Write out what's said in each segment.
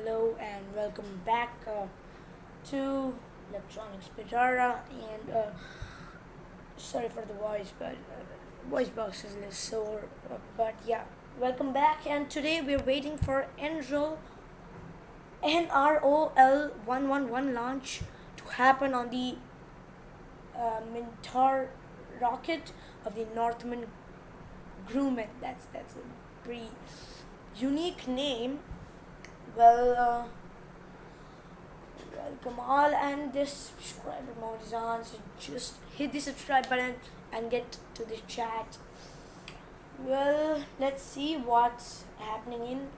hello and welcome back to Electronics Pitara and sorry for the voice, but voice box is a little sore. But yeah, welcome back, and today we're waiting for NROL 111 launch to happen on the Minotaur rocket of the Northrop Grumman. That's a pretty unique name. Well, welcome all, and this subscriber mode is on, so just hit the subscribe button and get to the chat. Well, let's see what's happening in.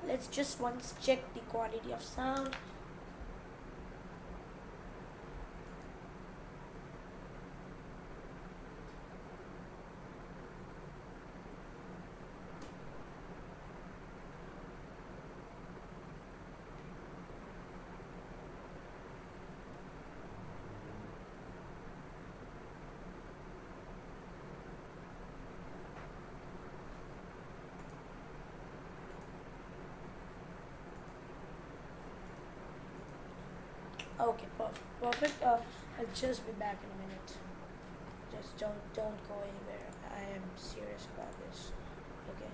Let's just once check the quality of sound. Okay, perfect. I'll just be back in a minute. Just don't go anywhere. I am serious about this. Okay.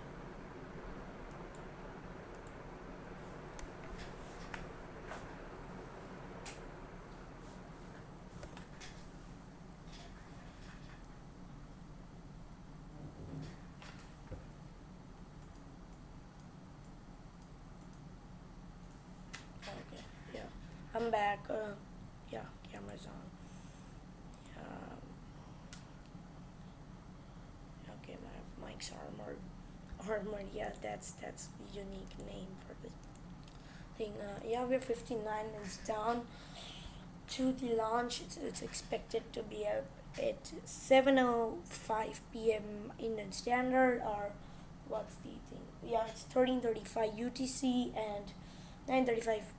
Okay. Yeah. I'm back. Yeah, camera's on. Um, okay, my mic's armored. Armored. Yeah, that's the unique name for this thing. Yeah, we're 59 minutes down to the launch. It's expected to be at 7:05 p.m. Indian Standard, or what's the thing? Yeah, it's 13:35 UTC and 9:35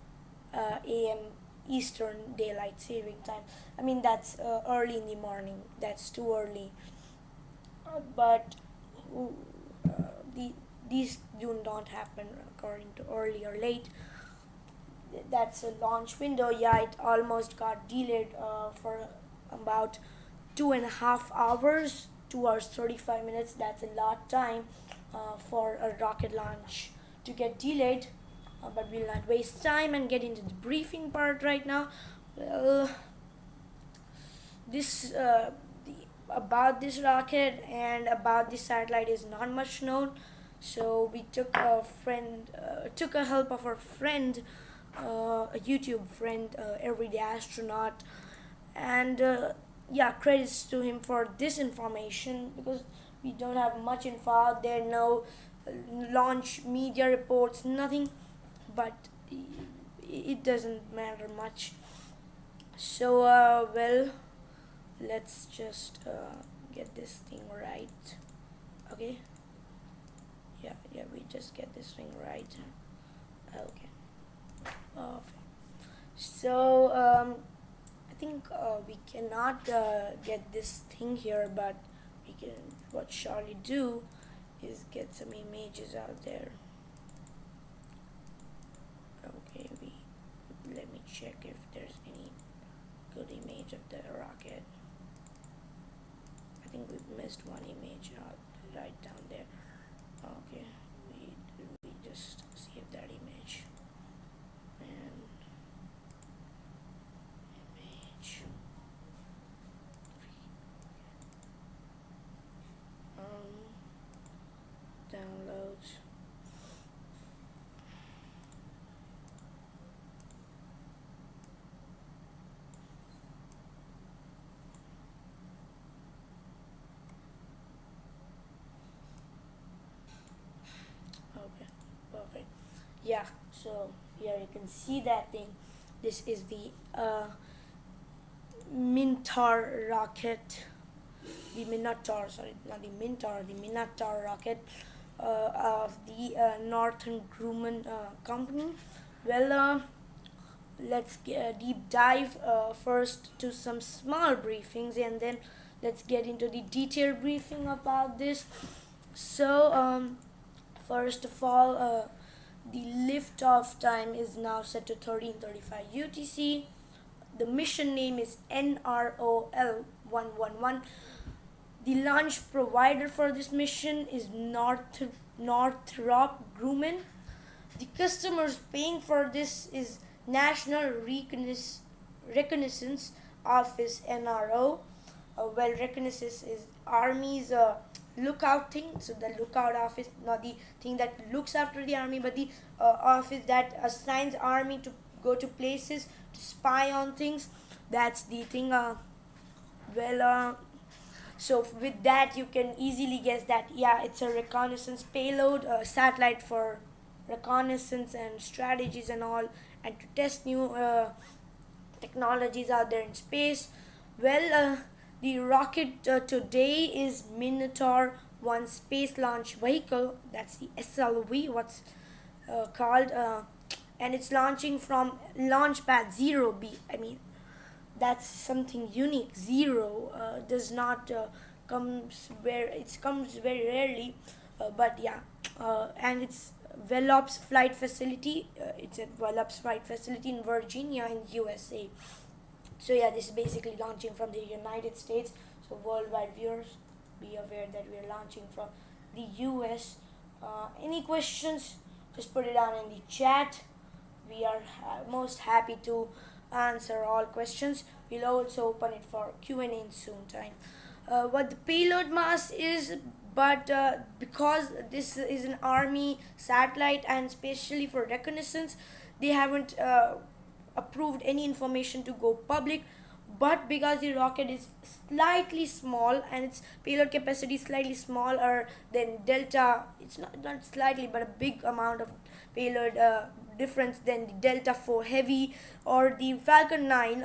a.m. Eastern Daylight Saving Time. I mean, that's early in the morning. That's too early. But the these do not happen according to early or late. That's a launch window. Yeah, it almost got delayed for about 2.5 hours, 2 hours 35 minutes. That's a lot time for a rocket launch to get delayed. But we'll not waste time and get into the briefing part right now. Well, this the, about this rocket and about this satellite is not much known. So we took a help of our friend, a YouTube friend, everyday astronaut, and yeah, credits to him for this information because we don't have much info out there. No launch media reports, nothing. But it doesn't matter much. So well, let's just get this thing right. Okay. Yeah, we just get this thing right. Okay. Perfect. So I think we cannot get this thing here, but we can. What surely do is get some images out there. Okay, let me check if there's any good image of the rocket. I think we've missed one image out right down there. Okay, we just save that image and image. Downloads. Okay, perfect. Yeah, so here you can see that thing. This is the Minotaur rocket, the Minotaur, sorry, not the Minotaur, the Minotaur rocket of the Northrop Grumman company. Well, let's deep dive first to some small briefings, and then let's get into the detailed briefing about this. So, first of all, The liftoff time is now set to 13:35 UTC. The mission name is NROL 111. The launch provider for this mission is Northrop Grumman. The customers paying for this is National Reconnaissance Office (NRO). Reconnaissance is Army's lookout thing. So the lookout office, not the thing that looks after the army, but the office that assigns army to go to places to spy on things. That's the thing. Well, so with that, you can easily guess that yeah, it's a reconnaissance payload, a satellite for reconnaissance and strategies and all, and to test new technologies out there in space. The rocket today is Minotaur 1 space launch vehicle. That's the SLV, what's called, and it's launching from launch pad 0B. I mean, that's something unique. Zero does not comes very rarely, but yeah, and it's Wallops Flight Facility. It's at Wallops Flight Facility in Virginia in USA. So yeah, this is basically launching from the United States. So worldwide viewers, be aware that we are launching from the US. Any questions? Just put it down in the chat. We are most happy to answer all questions. We'll also open it for Q&A in soon time. What the payload mass is, but because this is an army satellite and especially for reconnaissance, they haven't approved any information to go public. But because the rocket is slightly small and its payload capacity is slightly smaller than Delta, it's not slightly but a big amount of payload difference than the Delta IV Heavy or the Falcon 9,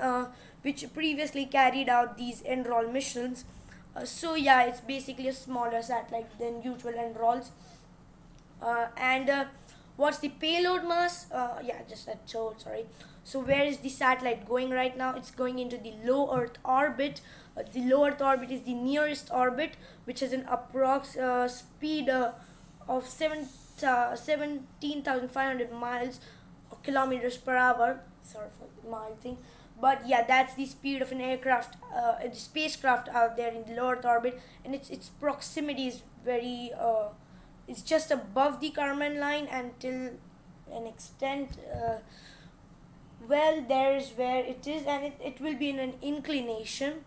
which previously carried out these NROL missions. So yeah, it's basically a smaller satellite than usual NROLs. And what's the payload mass? Yeah, just that. So sorry. So where is the satellite going right now? It's going into the low Earth orbit. The low Earth orbit is the nearest orbit, which has an approx speed of 17,500 miles or kilometers per hour. Sorry for the mile thing. But yeah, that's the speed of an aircraft, the spacecraft out there in the low Earth orbit, and its proximity is very. It's just above the Kármán line until an extent. There is where it is, and it will be in an inclination.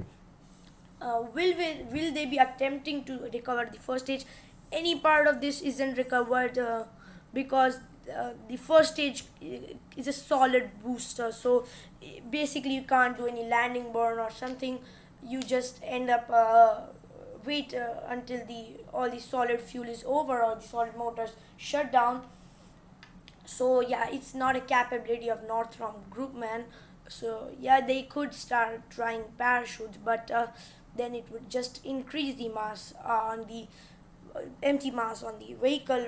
Will they be attempting to recover the first stage? Any part of this isn't recovered because the first stage is a solid booster. So basically, you can't do any landing burn or something. You just end up wait until all the solid fuel is over or the solid motors shut down. So yeah, it's not a capability of Northrop Grumman. So yeah, they could start trying parachutes, but then it would just increase the mass on the empty mass on the vehicle,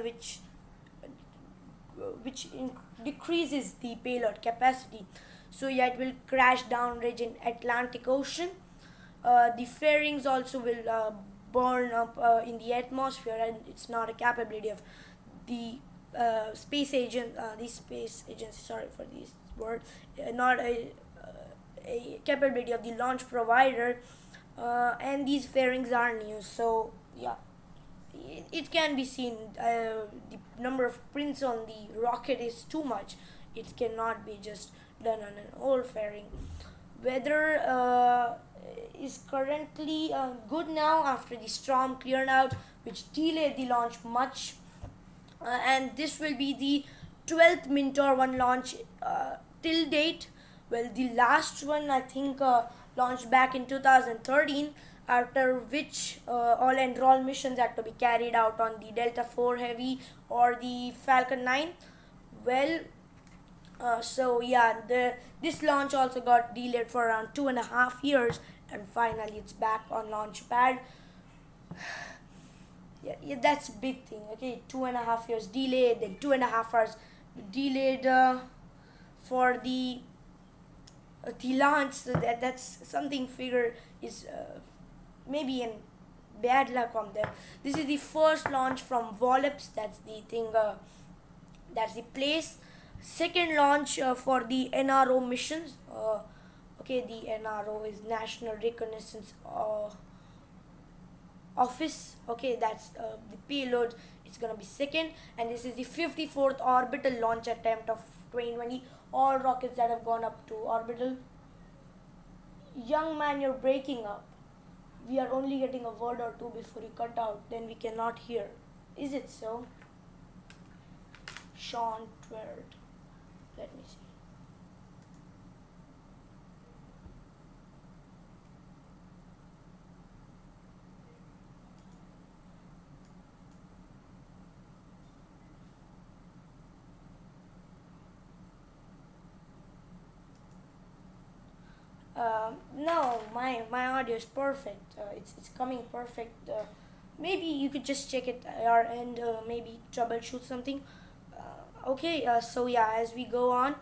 decreases the payload capacity. So yeah, it will crash downrange in Atlantic Ocean. The fairings also will burn up in the atmosphere, and it's not a capability of the space agency. Sorry for this word. Not a capability of the launch provider, and these fairings are new. So yeah, it can be seen. The number of prints on the rocket is too much. It cannot be just done on an old fairing. Weather is currently good now after the storm cleared out, which delayed the launch much. And this will be the 12th Minotaur 1 launch till date. Well, the last one I think launched back in 2013, after which all NROL missions had to be carried out on the Delta IV Heavy or the Falcon 9. Well, so yeah, this launch also got delayed for around 2.5 years, and finally it's back on launch pad. Yeah, that's a big thing. Okay, 2.5 years delayed, then 2.5 hours delayed for the launch. So that's something figure is maybe in bad luck on them. This is the first launch from Wallops. That's the thing That's the place. Second launch for the NRO missions. Okay, the NRO is National Reconnaissance Office. Okay, that's the payload. It's gonna be second, and this is the 54th orbital launch attempt of 2020. All rockets that have gone up to orbital. Young man, you're breaking up. We are only getting a word or two before you cut out. Then we cannot hear. Is it so? Sean Twerd. Let me see. No, my audio is perfect. It's coming perfect. Maybe you could just check it and maybe troubleshoot something. Okay, so yeah, as we go on,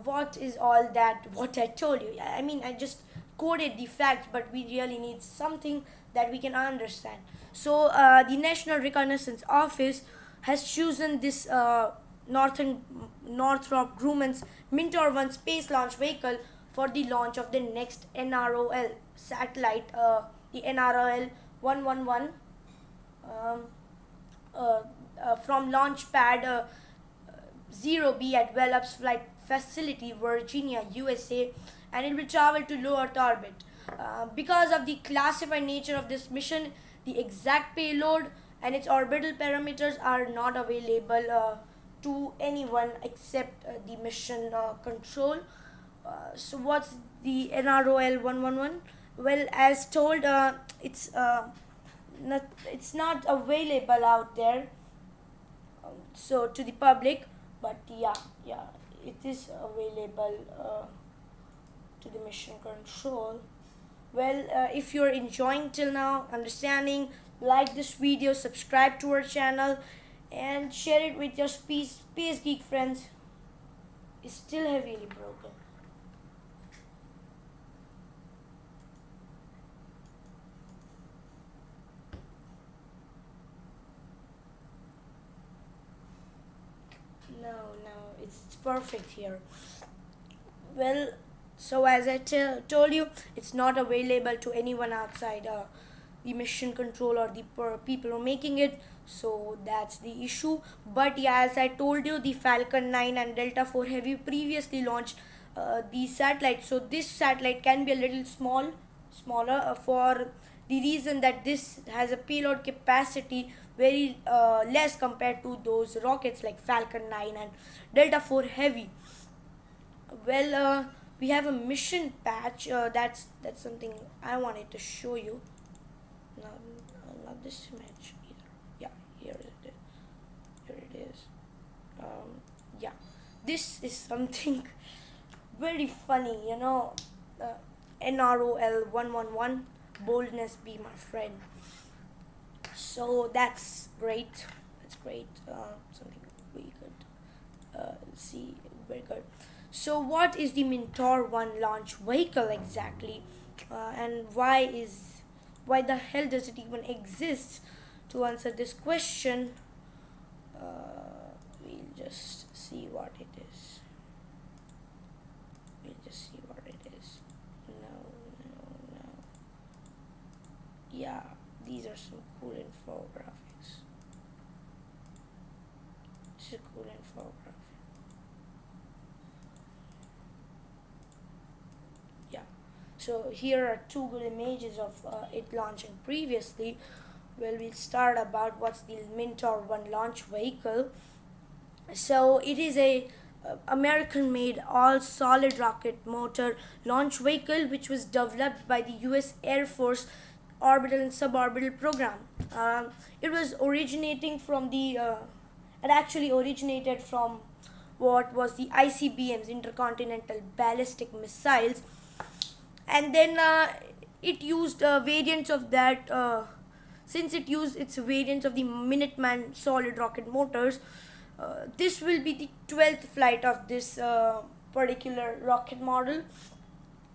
what is all that? What I told you? I mean, I just quoted the facts, but we really need something that we can understand. So, the National Reconnaissance Office has chosen this Northern Northrop Grumman's Minotaur 1 space launch vehicle for the launch of the next NROL satellite, the NROL 111, um, from launch pad 0B at Wallops Flight Facility, Virginia, USA, and it will travel to low Earth orbit. Because of the classified nature of this mission, the exact payload and its orbital parameters are not available to anyone except the mission control. So what's the NROL 111? Well, as told, it's not available out there, so to the public, but yeah, it is available to the mission control. Well, if you're enjoying till now, understanding, like this video, subscribe to our channel, and share it with your space geek friends. It's still heavily broken. No, it's perfect here. Well, so as I told you, it's not available to anyone outside the mission control or the people who are making it. So that's the issue. But yeah, as I told you, the Falcon 9 and Delta 4 Heavy previously launched these satellites. So this satellite can be a little smaller for the reason that this has a payload capacity very less compared to those rockets like Falcon 9 and Delta 4 Heavy. Well, we have a mission patch. That's something I wanted to show you. Not this image either. Yeah, here it is. Here it is. Yeah, this is something very funny. NROL 111. Boldness be my friend. So that's great. That's great. Something we could see. Very good. So, what is the Minotaur 1 launch vehicle exactly, and why the hell does it even exist? To answer this question, we'll just see what it is. We'll just see what it is. No. Yeah, these are some cool infographics. This is a cool infographic. Yeah, so here are two good images of it launching previously. Well, we'll start about what's the Minotaur 1 launch vehicle. So it is a American made all solid rocket motor launch vehicle which was developed by the US Air Force orbital and suborbital program. It was originating from it actually originated from what was the ICBMs, intercontinental ballistic missiles, and then it used variants of that. Since it used its variants of the Minuteman solid rocket motors, this will be the 12th flight of this particular rocket model,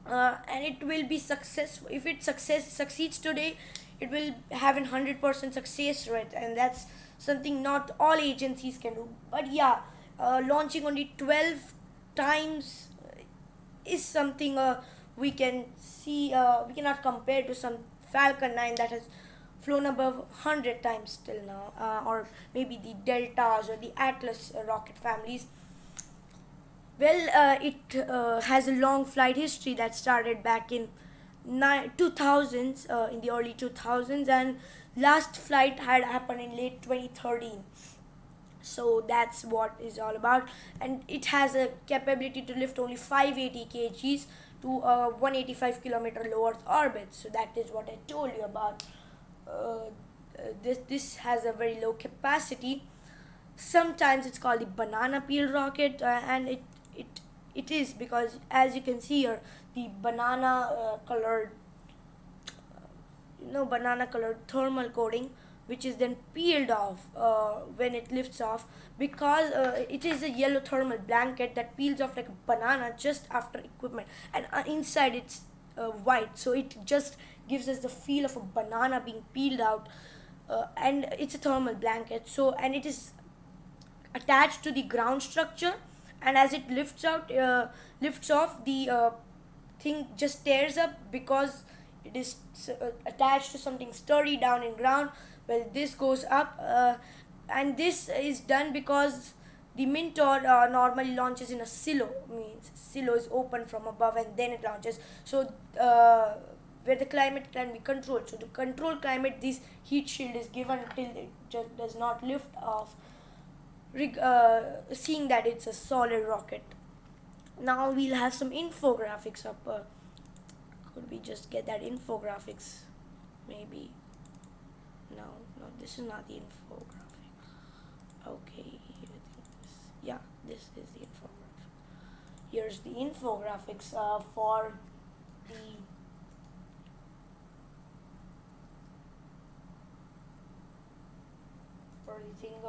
and it will be successful. If it succeeds today, it will have a 100% success rate, and that's something not all agencies can do. But yeah, launching only 12 times is something we can see, we cannot compare to some Falcon 9 that has flown above 100 times till now, or maybe the Deltas or the Atlas rocket families. Well, it has a long flight history that started back in 2000s, in the early 2000s, and last flight had happened in late 2013. So that's what is all about, and it has a capability to lift only 580 kgs to a 185-kilometer low Earth orbit. So that is what I told you about. This has a very low capacity. Sometimes it's called the banana peel rocket, and it it is because, as you can see here, the colored banana colored thermal coating, which is then peeled off when it lifts off, because it is a yellow thermal blanket that peels off like a banana just after equipment, and inside it's white, so it just gives us the feel of a banana being peeled out. And it's a thermal blanket, so, and it is attached to the ground structure, and as it lifts off, the thing just tears up because it is attached to something sturdy down in ground. Well, this goes up, and this is done because the Minotaur normally launches in a silo, means silo is open from above and then it launches. So where the climate can be controlled, so to control climate, this heat shield is given till it just does not lift off, seeing that it's a solid rocket. Now we'll have some infographics up. Could we just get that infographics? Maybe. No, this is not the infographic. Okay, yeah, this is the infographic. Here's the infographics for the thing.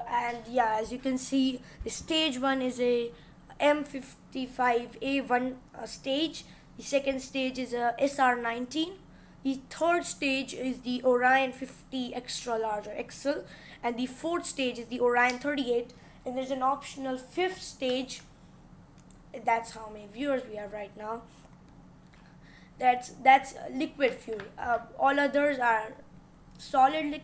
And yeah, as you can see, the stage 1 is a M55A1 stage. The second stage is a SR-19. The third stage is the Orion 50 extra large, or XL, and the fourth stage is the Orion 38. And there's an optional fifth stage. That's how many viewers we have right now. That's liquid fuel. All others are solid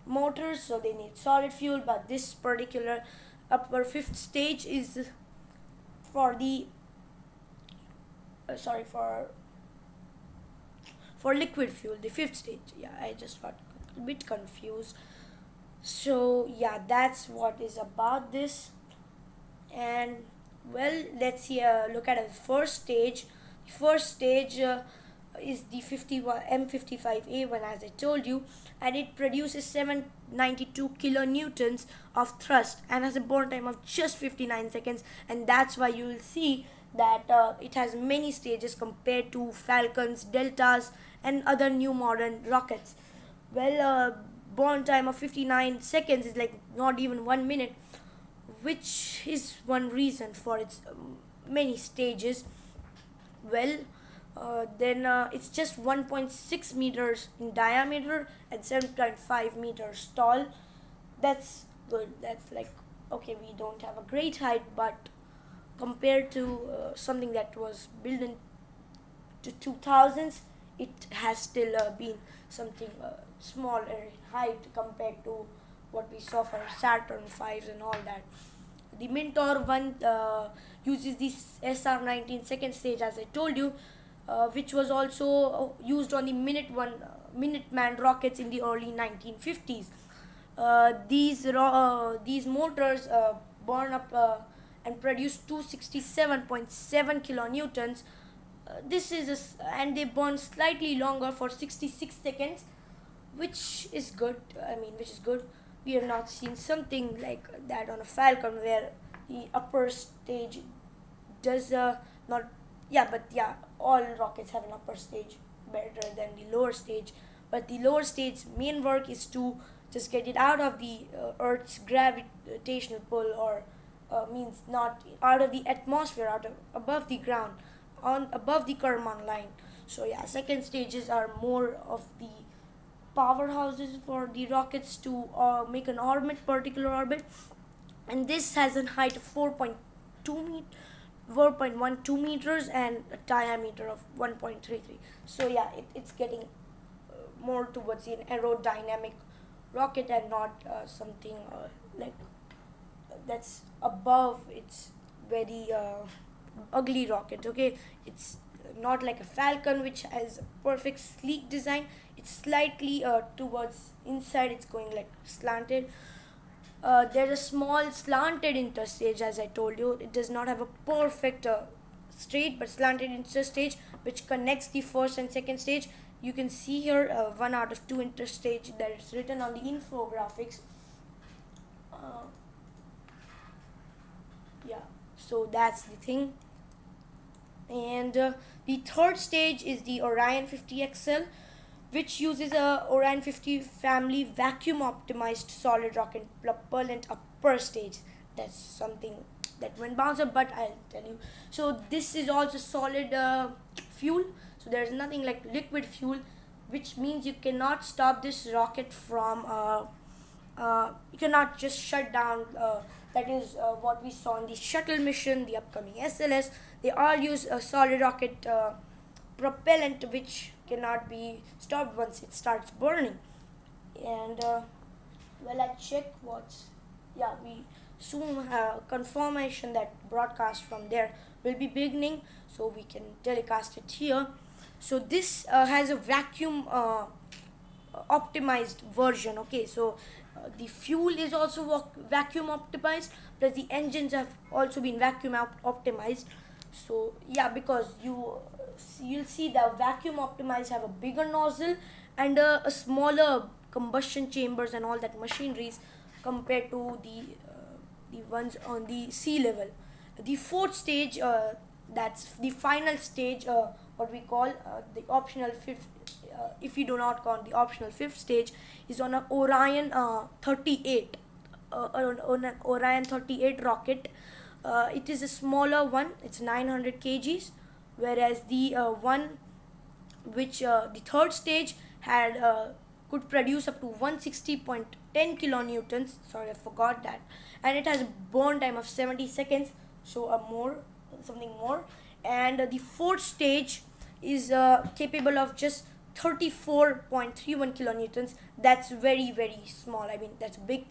motors, so they need solid fuel. But this particular upper fifth stage is for the for liquid fuel, the fifth stage. Yeah, I just got a bit confused. So yeah, that's what is about this. And well, let's see, look at the first stage. The first stage is the M55A1, as I told you, and it produces 792 kilonewtons of thrust and has a burn time of just 59 seconds, and that's why you will see that it has many stages compared to Falcons, Deltas, and other new modern rockets. Well, burn time of 59 seconds is like not even 1 minute, which is one reason for its many stages. Well, then it's just 1.6 meters in diameter and 7.5 meters tall. That's good. That's like, okay, we don't have a great height, but compared to something that was built in to 2000s, it has still been something small in height compared to what we saw for Saturn V and all that. The Minotaur 1 uses the SR-19 second stage, as I told you, which was also used on the Minuteman rockets in the early 1950s. These motors burn up and produce 267.7 kilonewtons. And they burn slightly longer for 66 seconds, which is good. Which is good. We have not seen something like that on a Falcon, where the upper stage does not. Yeah, but yeah, all rockets have an upper stage better than the lower stage. But the lower stage main work is to just get it out of the Earth's gravitational pull, or means not out of the atmosphere, above the ground, on above the Kármán line. So yeah, second stages are more of the powerhouses for the rockets to make an particular orbit, and this has a height of 4.12 meters and a diameter of 1.33. So yeah, it's getting more towards an aerodynamic rocket and not something like that's above. It's very ugly rocket. Okay, it's not like a Falcon which has a perfect sleek design. It's slightly towards inside. It's going like slanted. There's a small slanted interstage, as I told you. It does not have a perfect straight but slanted interstage which connects the first and second stage. You can see here one out of two interstage that is written on the infographics. Uh, yeah, so that's the thing. And the third stage is the Orion 50 XL, which uses a Orion 50 family vacuum optimized solid rocket propellant upper stage. That's something that went bouncer, but I'll tell you. So this is also solid fuel. So there's nothing like liquid fuel, which means you cannot stop this rocket from. You cannot just shut down. That is what we saw in the shuttle mission, the upcoming SLS. They all use a solid rocket propellant, which cannot be stopped once it starts burning. And well, I check what's. Yeah, we soon have confirmation that broadcast from there will be beginning, so we can telecast it here. So this has a vacuum optimized version. Okay, so the fuel is also vacuum optimized, plus the engines have also been vacuum optimized. So yeah, because you'll see the vacuum optimized have a bigger nozzle and a smaller combustion chambers and all that machineries compared to the ones on the sea level. The fourth stage, that's the final stage, what we call the optional fifth. If you do not count the optional fifth stage, is on a Orion 38, on an Orion 38 rocket. It is a smaller one. It's 900 kgs, whereas the one which the third stage had could produce up to 160.10 kilonewtons. Sorry, I forgot that. And it has a burn time of 70 seconds. So something more. And the fourth stage is capable of just 34.31 kilonewtons. That's very very small. I mean, that's a big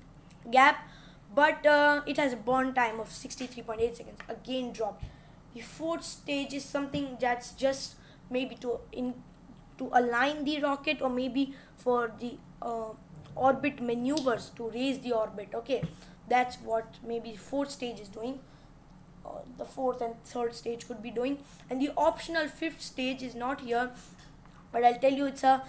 gap, but it has a burn time of 63.8 seconds. Again, dropped. The fourth stage is something that's just maybe to align the rocket, or maybe for the orbit maneuvers to raise the orbit. Okay, that's what maybe fourth stage is doing. The fourth and third stage could be doing, and the optional fifth stage is not here, but I'll tell you it's a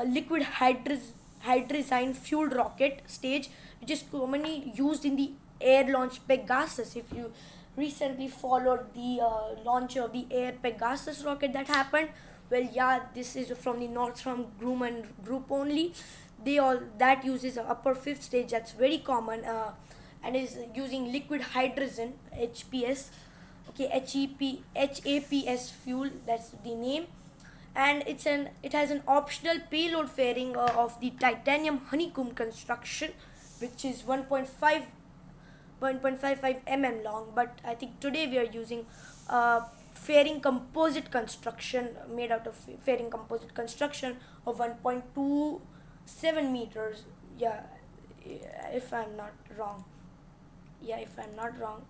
liquid hydrazine fueled rocket stage, which is commonly used in the air launch Pegasus. If you recently followed the launch of the air Pegasus rocket that happened, well, yeah, this is from the Northrop Grumman group only. They all that uses a upper fifth stage. That's very common. And is using liquid hydrogen HPS. Okay, HAPS fuel, that's the name. And it has an optional payload fairing of the titanium honeycomb construction, which is 1.55 mm long, but I think today we are using fairing composite construction, made out of fairing composite construction of 1.27 meters. Yeah, if I'm not wrong. Yeah, if I'm not wrong.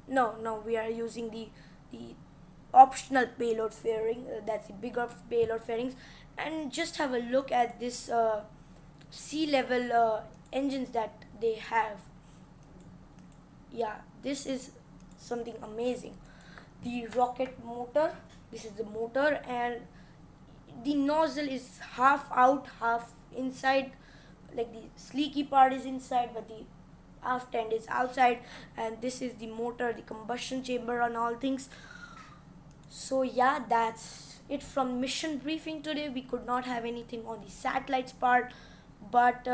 No, we are using the optional payload fairing. That's the bigger payload fairings. And just have a look at this sea level engines that they have. Yeah, this is something amazing. The rocket motor. This is the motor, and the nozzle is half out, half inside. Like the sleeky part is inside, but the aft end is outside. And this is the motor, the combustion chamber, and all things. So yeah, that's it from mission briefing today. We could not have anything on the satellites part, but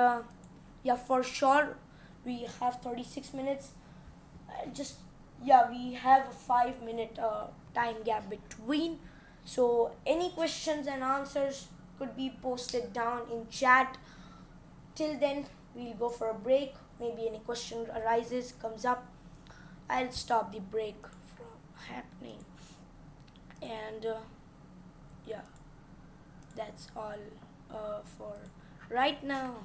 yeah, for sure we have 36 minutes. Just yeah, we have a 5 minute time gap between. So any questions and answers, could be posted down in chat. Till then, we'll go for a break. Maybe any question arises, comes up, I'll stop the break from happening. And yeah, that's all for right now.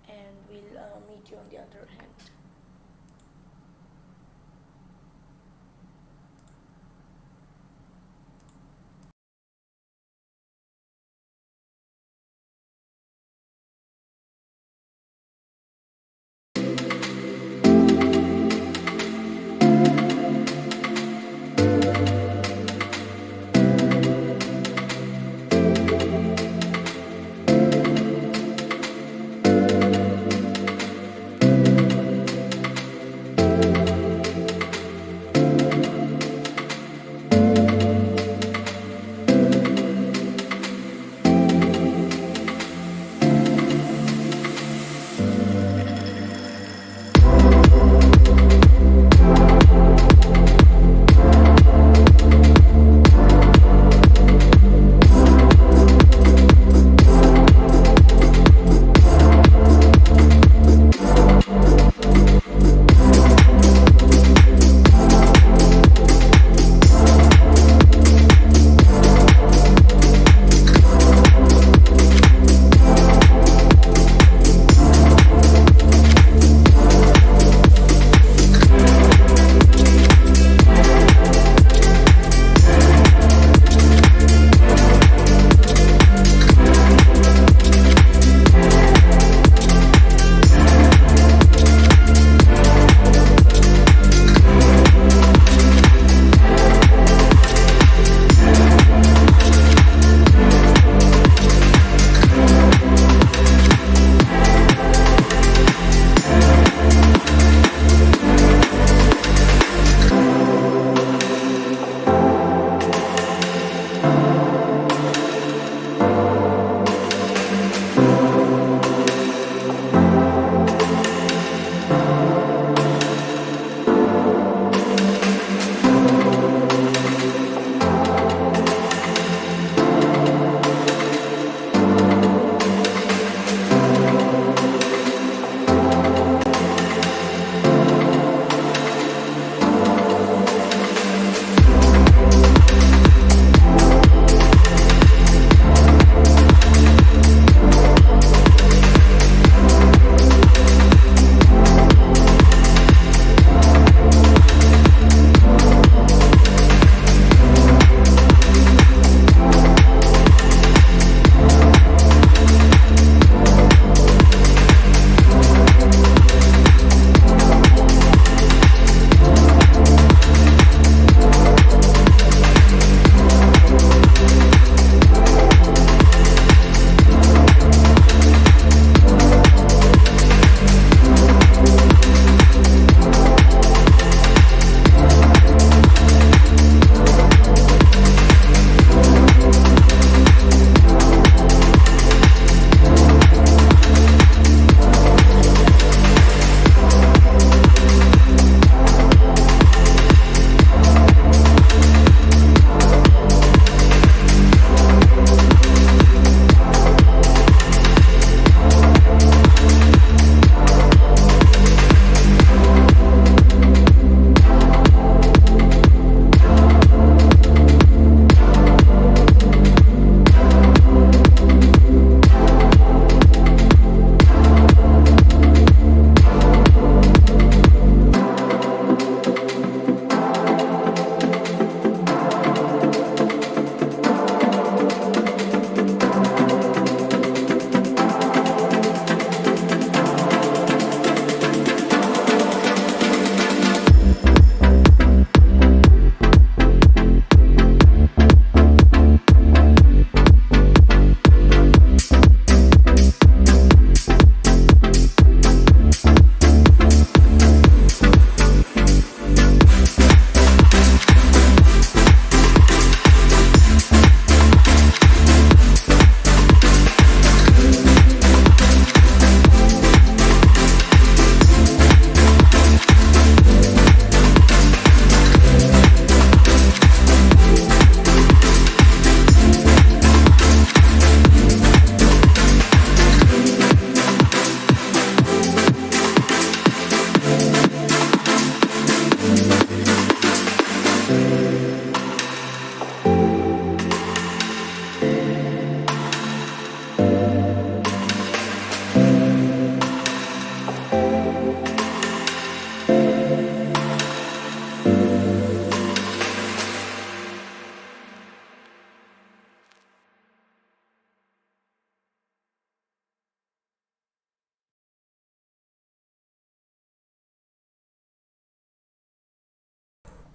And we'll meet you on the other hand.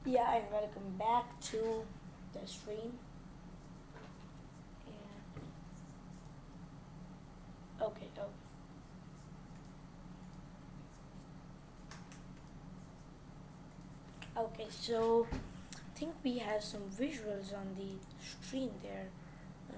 Yeah, and welcome back to the stream. And okay, okay. Okay, so I think we have some visuals on the screen there. Um,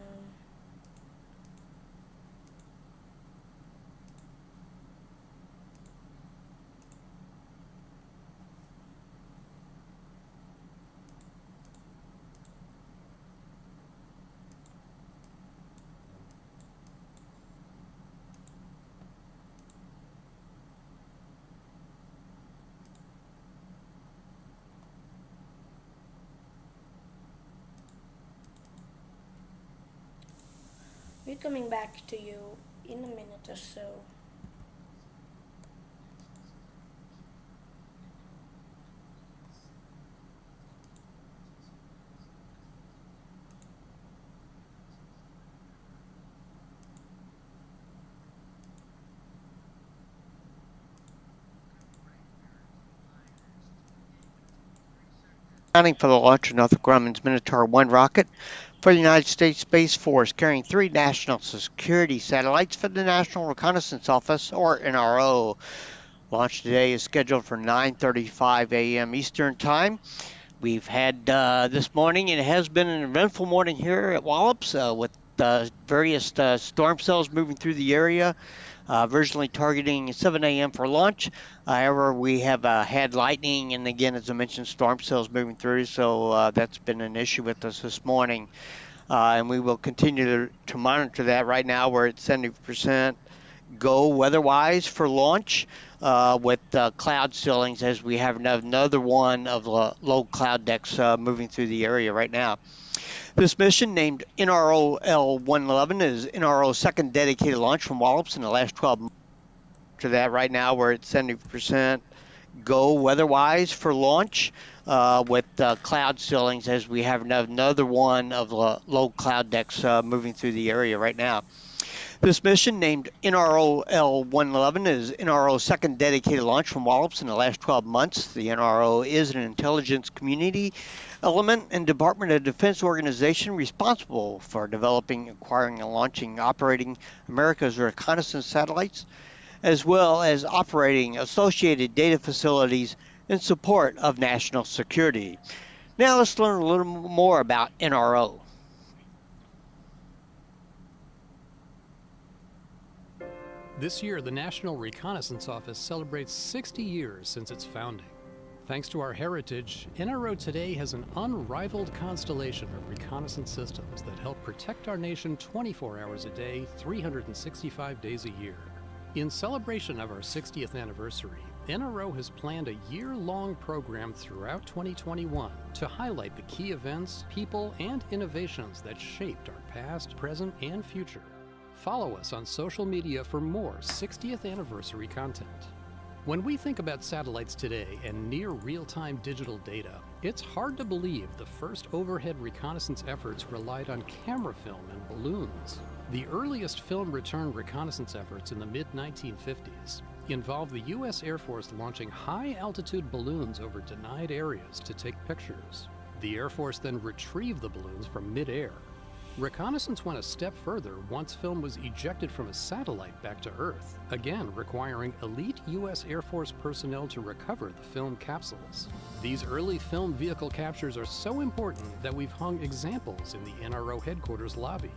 we're coming back to you in a minute or so. Accounting for the launch of Northrop Grumman's Minotaur 1 rocket for the United States Space Force, carrying 3 national security satellites for the National Reconnaissance Office, or NRO. Launch today is scheduled for 9:35 a.m. Eastern Time. We've had this morning, and it has been an eventful morning here at Wallops with various storm cells moving through the area, originally targeting 7 a.m. for launch. However, we have had lightning and, again, as I mentioned, storm cells moving through, so that's been an issue with us this morning. And we will continue to monitor that. Right now, we're at 70% go weather-wise for launch with cloud ceilings, as we have another one of the low cloud decks moving through the area right now. This mission, named NROL 111, is NRO's second dedicated launch from Wallops in the last 12 months. To that, right now, we're at 70% go weather-wise for launch with cloud ceilings, as we have another one of the low cloud decks moving through the area right now. This mission, named NROL 111, is NRO's second dedicated launch from Wallops in the last 12 months. The NRO is an intelligence community element and Department of Defense organization responsible for developing, acquiring, and launching operating America's reconnaissance satellites, as well as operating associated data facilities in support of national security. Now let's learn a little more about NRO. This year, the National Reconnaissance Office celebrates 60 years since its founding. Thanks to our heritage, NRO today has an unrivaled constellation of reconnaissance systems that help protect our nation 24 hours a day, 365 days a year. In celebration of our 60th anniversary, NRO has planned a year-long program throughout 2021 to highlight the key events, people, and innovations that shaped our past, present, and future. Follow us on social media for more 60th anniversary content. When we think about satellites today and near real-time digital data, it's hard to believe the first overhead reconnaissance efforts relied on camera film and balloons. The earliest film return reconnaissance efforts in the mid-1950s involved the U.S. Air Force launching high-altitude balloons over denied areas to take pictures. The Air Force then retrieved the balloons from mid-air. Reconnaissance went a step further once film was ejected from a satellite back to Earth, again requiring elite U.S. Air Force personnel to recover the film capsules. These early film vehicle captures are so important that we've hung examples in the NRO headquarters lobby.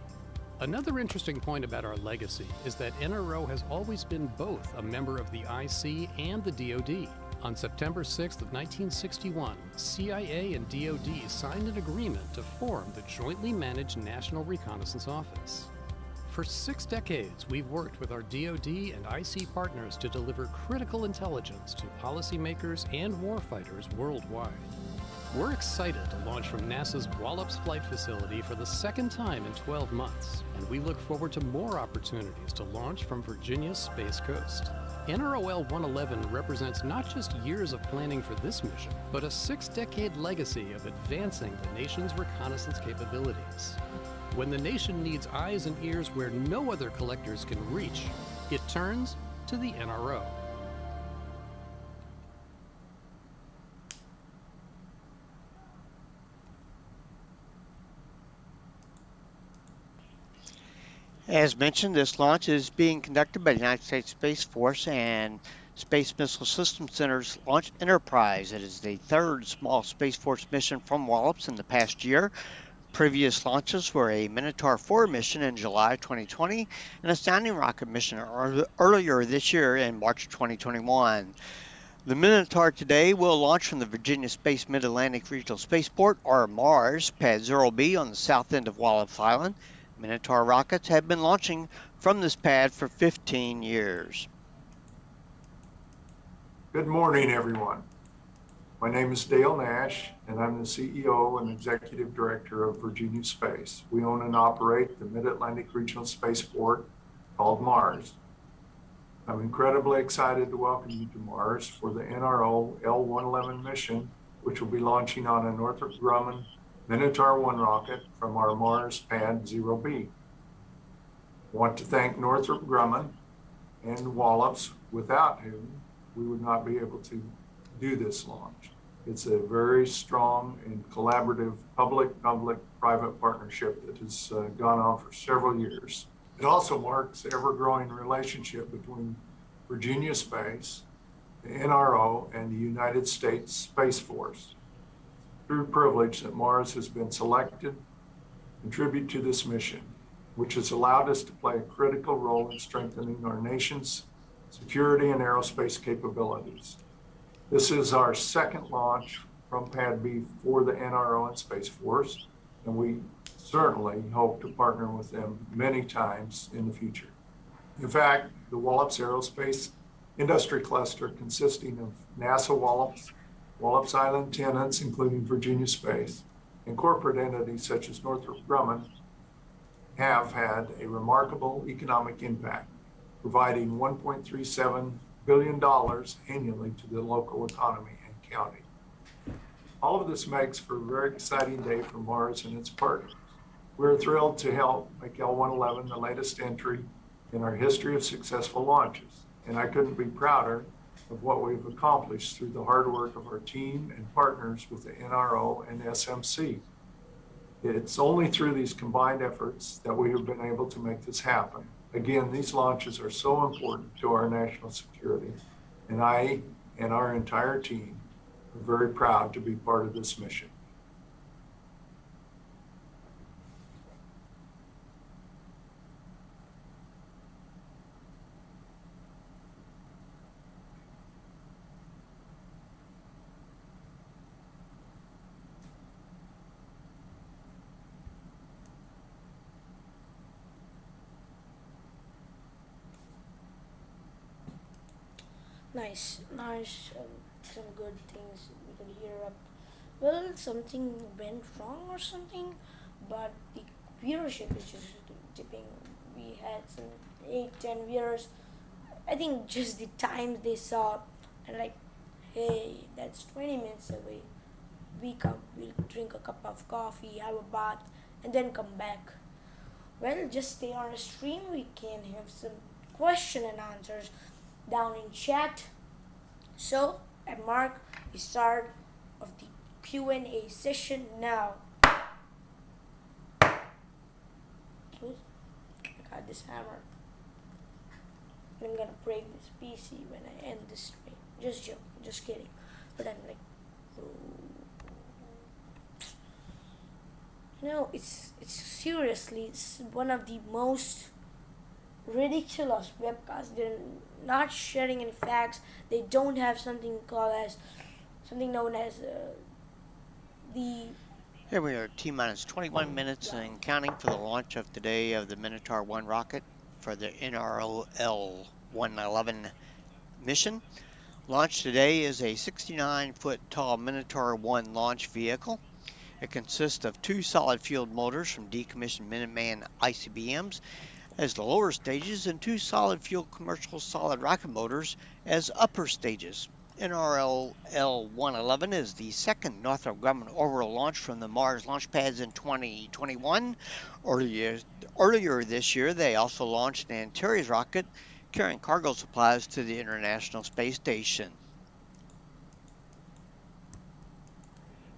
Another interesting point about our legacy is that NRO has always been both a member of the IC and the DoD. On September 6th of 1961, CIA and DoD signed an agreement to form the jointly managed National Reconnaissance Office. For 6 decades, we've worked with our DoD and IC partners to deliver critical intelligence to policymakers and warfighters worldwide. We're excited to launch from NASA's Wallops Flight Facility for the second time in 12 months, and we look forward to more opportunities to launch from Virginia's Space Coast. NROL 111 represents not just years of planning for this mission, but a 6-decade legacy of advancing the nation's reconnaissance capabilities. When the nation needs eyes and ears where no other collectors can reach, it turns to the NRO. As mentioned, this launch is being conducted by the United States Space Force and Space Missile Systems Center's Launch Enterprise. It is the third small Space Force mission from Wallops in the past year. Previous launches were a Minotaur 4 mission in July 2020 and a Sounding Rocket mission earlier this year in March 2021. The Minotaur today will launch from the Virginia Space Mid-Atlantic Regional Spaceport, or MARS, Pad 0B on the south end of Wallops Island. Minotaur rockets have been launching from this pad for 15 years. Good morning, everyone. My name is Dale Nash, and I'm the CEO and Executive Director of Virginia Space. We own and operate the Mid-Atlantic Regional Spaceport called MARS. I'm incredibly excited to welcome you to MARS for the NROL L-111 mission, which will be launching on a Northrop Grumman Minotaur 1 rocket from our Mars Pad 0B. I want to thank Northrop Grumman and Wallops, without whom we would not be able to do this launch. It's a very strong and collaborative public-private partnership that has gone on for several years. It also marks the ever-growing relationship between Virginia Space, the NRO, and the United States Space Force. True privilege that Mars has been selected to contribute to this mission, which has allowed us to play a critical role in strengthening our nation's security and aerospace capabilities. This is our second launch from Pad B for the NRO and Space Force, and we certainly hope to partner with them many times in the future. In fact, the Wallops Aerospace Industry Cluster, consisting of NASA Wallops, Wallops Island tenants, including Virginia Space, and corporate entities such as Northrop Grumman, have had a remarkable economic impact, providing $1.37 billion annually to the local economy and county. All of this makes for a very exciting day for Mars and its partners. We're thrilled to help make L-111 the latest entry in our history of successful launches, and I couldn't be prouder of what we've accomplished through the hard work of our team and partners with the NRO and SMC. It's only through these combined efforts that we have been able to make this happen. Again, these launches are so important to our national security, and I and our entire team are very proud to be part of this mission. Nice. Some good things we could hear up. Well, something went wrong or something, but the viewership is just dipping. We had some 8-10 viewers. I think just the time they saw and like, hey, that's 20 minutes away. We'll drink a cup of coffee, have a bath, and then come back. Well, just stay on the stream. We can have some question and answers down in chat. So, at mark the start of the Q&A session now. I got this hammer. I'm gonna break this PC when I end this stream. Just joking, just kidding. But I'm like, it's seriously, it's one of the most ridiculous webcasts. They're not sharing any facts. They don't have something known as the. Here we are, T-minus 21 minutes and counting for the launch of today of the Minotaur 1 rocket for the NROL 111 mission. Launch today is a 69-foot tall Minotaur 1 launch vehicle. It consists of 2 solid-fueled motors from decommissioned Minuteman ICBMs as the lower stages and 2 solid-fuel commercial solid rocket motors as upper stages. NROL L-111 is the second Northrop Grumman orbital launch from the Mars launch pads in 2021. Earlier this year, they also launched an Antares rocket carrying cargo supplies to the International Space Station.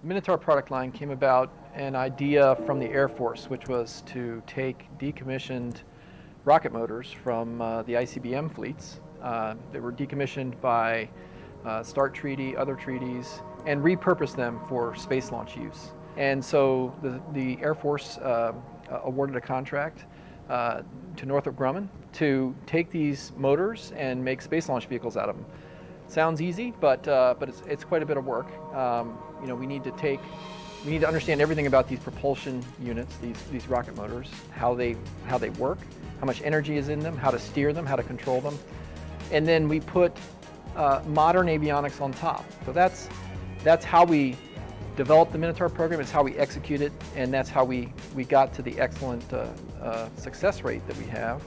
The Minotaur product line came about an idea from the Air Force, which was to take decommissioned rocket motors from the ICBM fleets. They were decommissioned by START treaty, other treaties, and repurposed them for space launch use. And so the Air Force awarded a contract to Northrop Grumman to take these motors and make space launch vehicles out of them. Sounds easy, but it's quite a bit of work. We need to understand everything about these propulsion units, these rocket motors, how they work, how much energy is in them, how to steer them, how to control them, and then we put modern avionics on top. So that's how we developed the Minotaur program. It's how we execute it, and that's how we got to the excellent success rate that we have,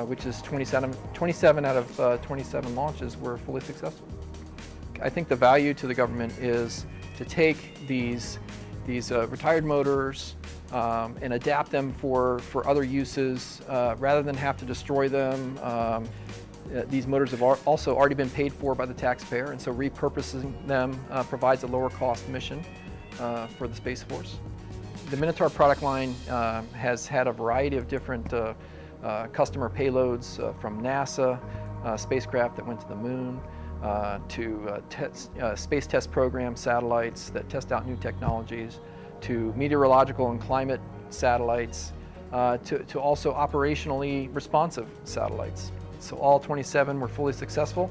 which is 27 out of 27 launches were fully successful. I think the value to the government is to take these retired motors and adapt them for other uses rather than have to destroy them. These motors have also already been paid for by the taxpayer, and so repurposing them provides a lower cost mission for the Space Force. The Minotaur product line has had a variety of different customer payloads from NASA, spacecraft that went to the moon, to space test program satellites that test out new technologies, to meteorological and climate satellites, to also operationally responsive satellites. So all 27 were fully successful.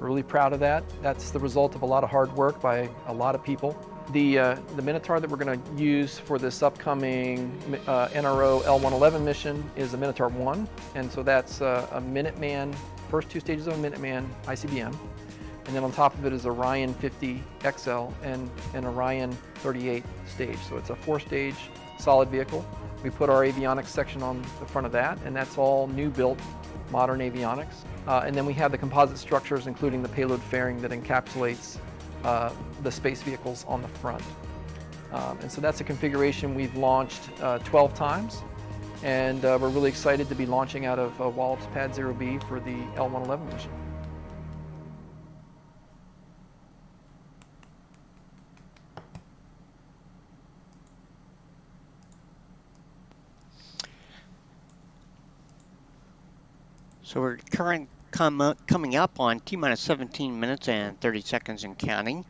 We're really proud of that. That's the result of a lot of hard work by a lot of people. The Minotaur that we're going to use for this upcoming NRO L-111 mission is the Minotaur 1, and so that's a Minuteman, first two stages of a Minuteman ICBM, and then on top of it is Orion 50 XL and an Orion 38 stage. So it's a 4-stage solid vehicle. We put our avionics section on the front of that, and that's all new built modern avionics. And then we have the composite structures, including the payload fairing that encapsulates the space vehicles on the front. And so that's a configuration we've launched 12 times, and we're really excited to be launching out of Wallops Pad 0B for the L-111 mission. So we're coming up on T-minus 17 minutes and 30 seconds and counting.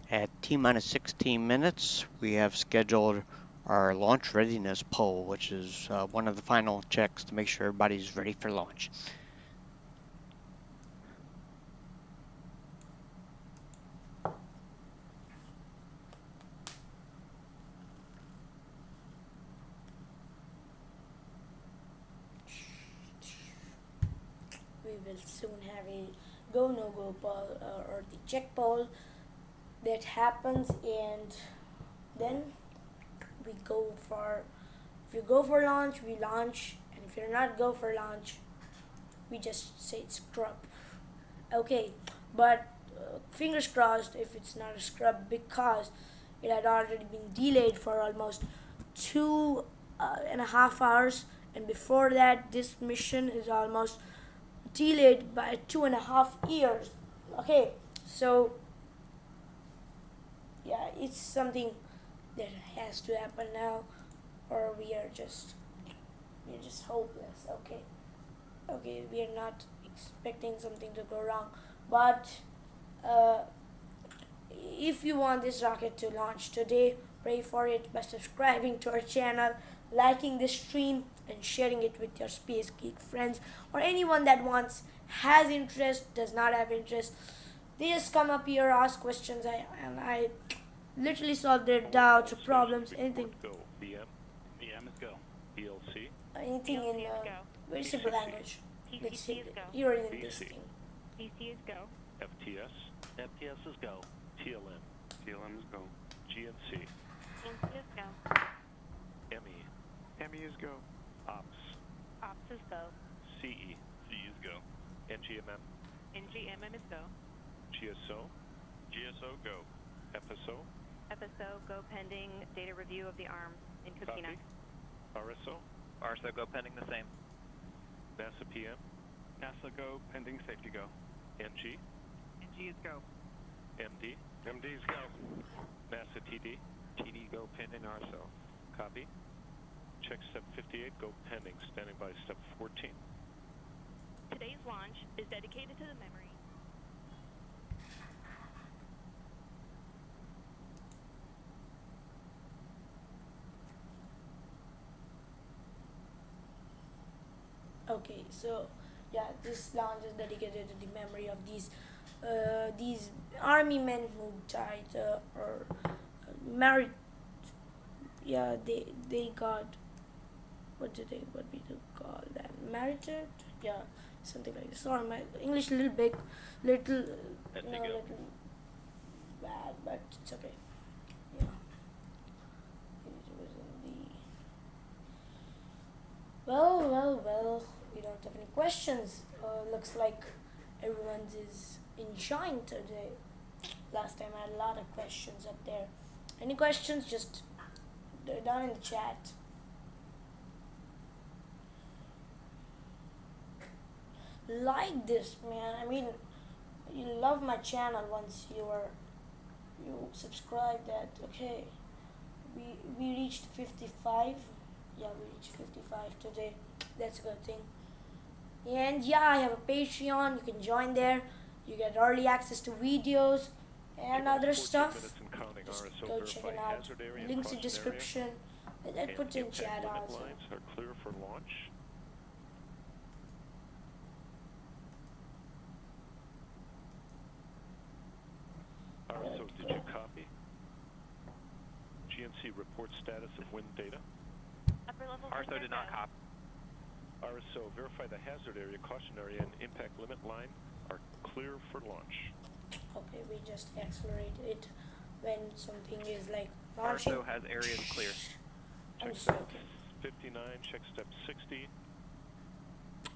At T-minus 16 minutes, we have scheduled our launch readiness poll, which is one of the final checks to make sure everybody's ready for launch. We will soon have a go-no-go poll or the check poll that happens, and then we go for, if you go for launch, we launch, and if you're not go for launch, we just say scrub. Okay, but fingers crossed if it's not a scrub, because it had already been delayed for almost 2.5 hours, and before that this mission is almost delayed by 2.5 years. Okay, so yeah, it's something that has to happen now, or we're just hopeless. Okay, we are not expecting something to go wrong, but if you want this rocket to launch today, pray for it by subscribing to our channel, liking the stream, and sharing it with your space geek friends, or anyone that has interest, does not have interest. They just come up here, ask questions, and I literally solve their doubts or problems, anything. Go. BM is go. PLC. Anything in very simple language. Let's see here in this thing. DC is go. FTS is go. TLM is go. GNC. GNC is go. ME is go. Ops is go. CE is go. NGMM is go. GSO go. FSO go pending data review of the arms in Coquina. RSO go pending the same. NASA PM go pending safety go. NG is go. MD is go. NASA TD go pending RSO. Copy. check step 58, go pending, standing by step 14. Today's launch is dedicated to the memory. Okay, so yeah, this launch is dedicated to the memory of these army men who died or married. Yeah, they got, what we do call them, married? Yeah, something like this. Sorry, my English little big, little little bad, but it's okay. Yeah, it was in the well. We don't have any questions. Looks like everyone is enjoying today. Last time I had a lot of questions up there. Any questions? Just down in the chat. Like this, man. I mean, you love my channel once you subscribe. That okay. We reached 55. Yeah, we reached 55 today. That's a good thing. And yeah, I have a Patreon. You can join there. You get early access to videos and other stuff. Just go check it out. Links in description. I put in chat also. Lines are clear for launch. So did you copy? GNC report status of wind data. Upper level. RSO did not copy. RSO, verify the hazard area, caution area, and impact limit line are clear for launch. Okay, we just accelerate it when something is like launching. RSO has areas clear. Check step 59, check step 60.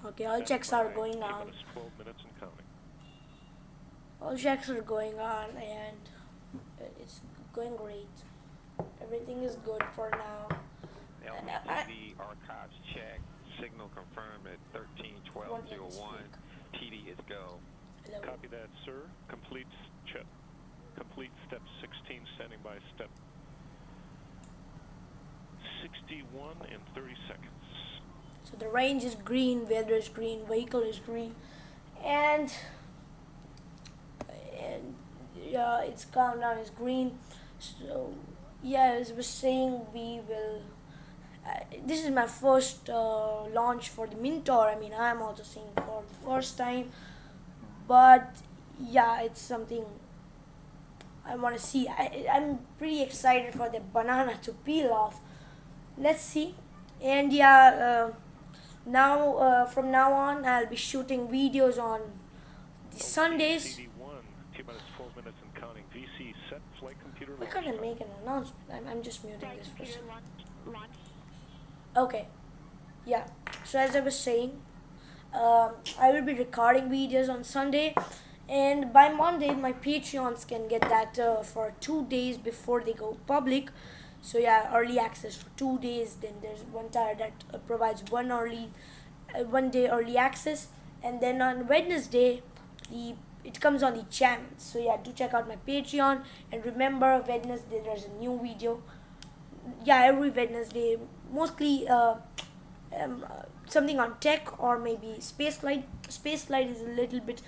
Okay, all checks are going on. 12 minutes and counting. All checks are going on and it's going great. Everything is good for now. LPTV archives check. Signal confirmed at 131201. TD is go. Hello. Copy that, sir. Complete step 16, standing by step 61 in 30 seconds. So the range is green, weather is green, vehicle is green, and yeah, its countdown is green. So yeah, as I was saying, we will. This is my first launch for the Minotaur. I mean, I'm also seeing for the first time, but yeah, it's something I want to see. I'm pretty excited for the banana to peel off. Let's see. And yeah, from now on, I'll be shooting videos on the Sundays. CD1, T-minus 12 minutes and counting. VC set flight computer Why launch can't I time. make an announcement? I'm just muting this for a second. Launch. Okay, yeah, so as I was saying, I will be recording videos on Sunday, and by Monday my Patreons can get that for 2 days before they go public. So yeah, early access for 2 days. Then there's one tier that provides one day early access, and then on Wednesday it comes on the channel. So yeah, do check out my Patreon, and remember, Wednesday there's a new video. Yeah, every Wednesday, mostly something on tech or maybe spaceflight. Spaceflight is a little bit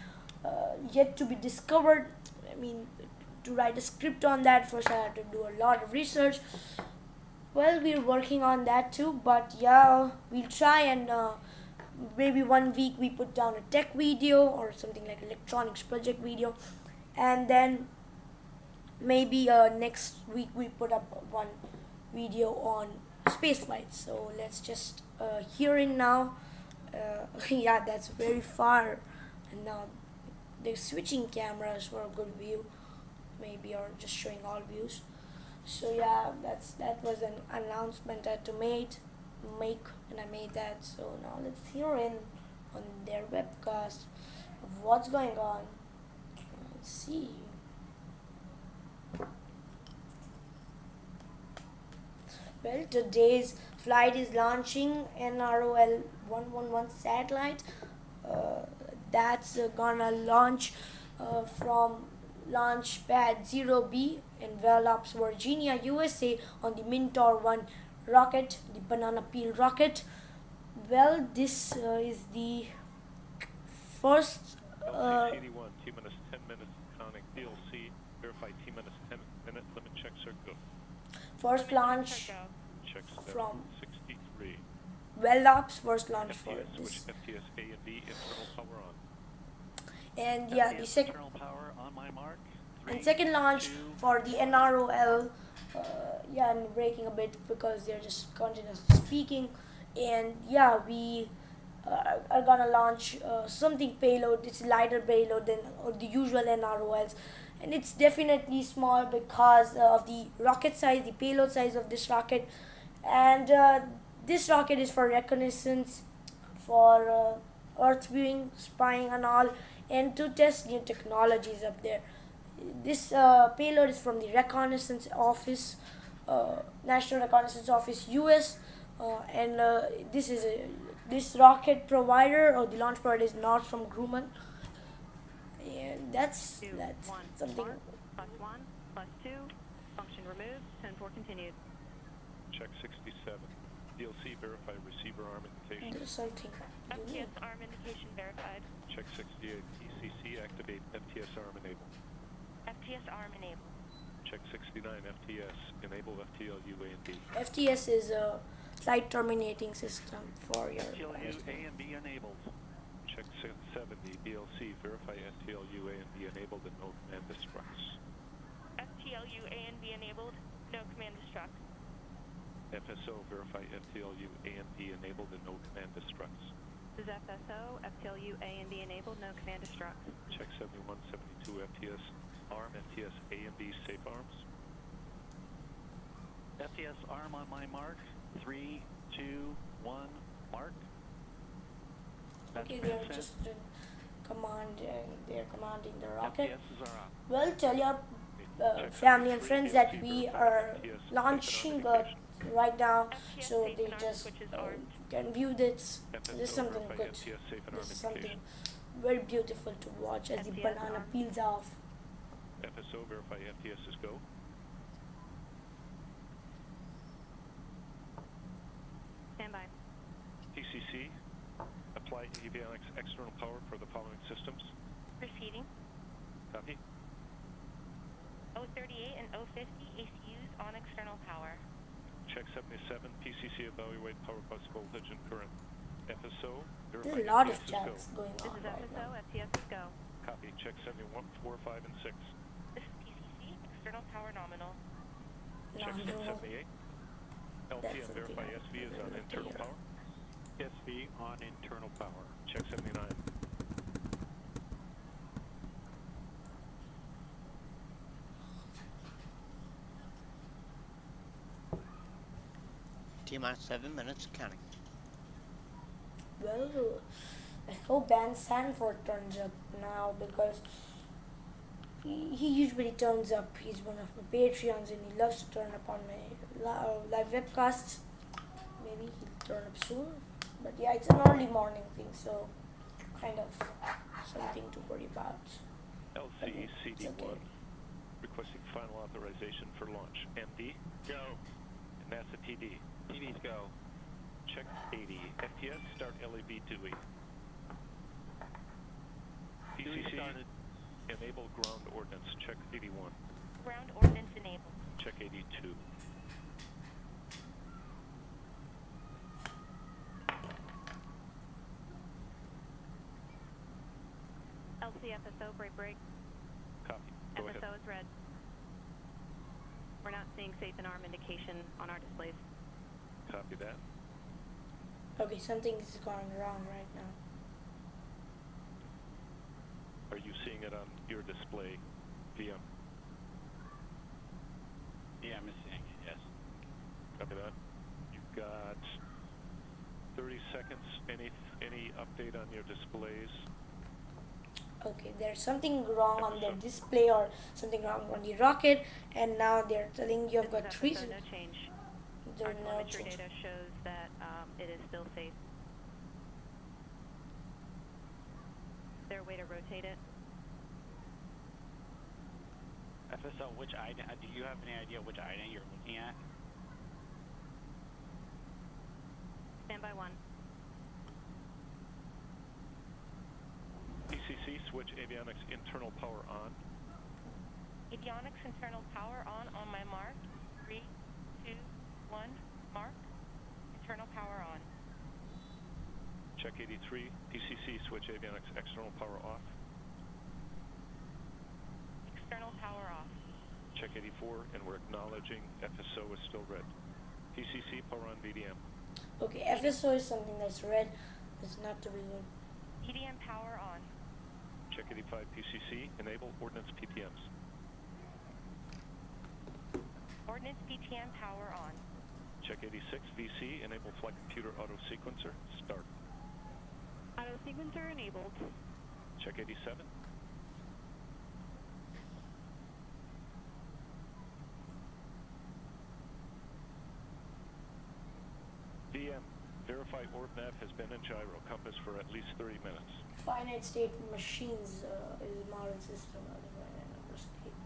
yet to be discovered. I mean, to write a script on that, first I had to do a lot of research. Well, we're working on that too, but yeah, we'll try and maybe 1 week we put down a tech video or something like electronics project video, and then maybe next week we put up one video on spaceflight. So let's just hear it now. Yeah, that's very far, and now they're switching cameras for a good view, maybe, or just showing all views. So yeah, that was an announcement I had to make, and I made that. So now let's hear in on their webcast of what's going on. Let's see. Well, today's flight is launching NROL 111 satellite. That's gonna launch from launch pad 0B in Wallops, Virginia, USA on the Minotaur 1 rocket, the banana peel rocket. Well, this is the first LCCD1, T minus 10 minutes counting. DLC, verify T minus 10 minute limit checks are go. first launch Checks from 63. Wallops, first launch for FTS, switch this. FTS A and B, internal power on. And yeah, the second Internal power on my mark. and second launch for the NROL. Yeah, I'm breaking a bit because they're just continuously speaking. And yeah, we are gonna launch something payload. It's lighter payload than the usual NROLs, and it's definitely small because of the rocket size, the payload size of this rocket. And this rocket is for reconnaissance, for earth viewing, spying, and all, and to test new technologies up there. This payload is from the Reconnaissance Office, National Reconnaissance Office, US, and this rocket provider or the launch provider is Northrop Grumman, and that's something. +1, +2, function removed, 10-4 continued. Check 67. DLC, verify receiver arm indication. There's something unique. FTS arm indication verified. Check 68. PCC, activate FTS arm enable. FTS arm enabled. Check 69. FTS, enable FTLU A and B. FTS is a flight terminating system for your. TLU A and B enabled. Check 70. DLC, verify FTLU A and B enabled and no command destructs. FTLU A and B enabled, no command destruct. FSO, verify FTLU A and B enabled and no command destructs. This is FSO, FTLU A and B enabled, no command destruct. Check 71, 72. FTS arm, FTS A and B safe arms. FTS arm on my mark. 3, 2, 1, mark. That's Okay, been they're sent. just they're commanding the rocket. FTSs are on. Well, tell your family and friends that we are launching right now, so they just can view this. This is something good. This is something very beautiful to watch as the banana peels off. FSO, verify FTS is go. Stand by. TCC, apply avionics external power for the following systems. Proceeding. Copy. 038 and 050 ACUs on external power. Check 77. PCC, evaluate power bus voltage and current. FSO, verify There's a lot FTS of is checks go. going This on is right FSO, now. FTS is go. Copy. Check 71, 4, 5, and 6. This is PCC, external power nominal. Check Nominal. 78. That's LT and something verify I SV is on wanted to internal hear. power. SV on internal power. Check 79. T minus 7 minutes counting. Well, I hope Dan Sanford turns up now because he usually turns up. He's one of my Patreons and he loves to turn up on my live webcasts. Maybe he'll turn up soon. But yeah, it's an early morning thing, so kind of something to worry about. LCCD1, okay. requesting final authorization for launch. MD, Go. and NASA TD. TD's go. Check 80. FTS, start LAB Dewey. Dewey PCC, started. enable ground ordnance. Check 81. Ground ordnance enabled. Check 82. LCFSO, break. Copy. Go ahead. FSO is red. We're not seeing safe and arm indication on our displays. Copy that. Okay, something is going wrong right now. Are you seeing it on your display, VM? Yeah, I'm seeing it, yes. Copy that. You've got 30 seconds. Any update on your displays? Okay, there's something wrong on the display or something wrong on the rocket, and now they're telling you I've got three. FSO, no change. There Our are no telemetry change. data shows that it is still safe. Is there a way to rotate it? FSO, which IDA, do you have any idea which IDA you're looking at? Standby 1. PCC, switch avionics internal power on. Avionics internal power on my mark. 3, 2, 1, mark. Internal power on. Check 83. PCC, switch avionics external power off. External power off. Check 84, and we're acknowledging FSO is still red. PCC, power on VDM. Okay, FSO is something that's red. It's not to be good. PDM power on. Check 85 PCC, enable ordnance PTMs. Ordnance PTM power on. Check 86 VC, enable flight computer auto sequencer, start. Auto sequencer enabled. Check 87. DM, verify orb nav has been in gyro compass for at least 30 minutes. Finite state machines is model system of the finite number state.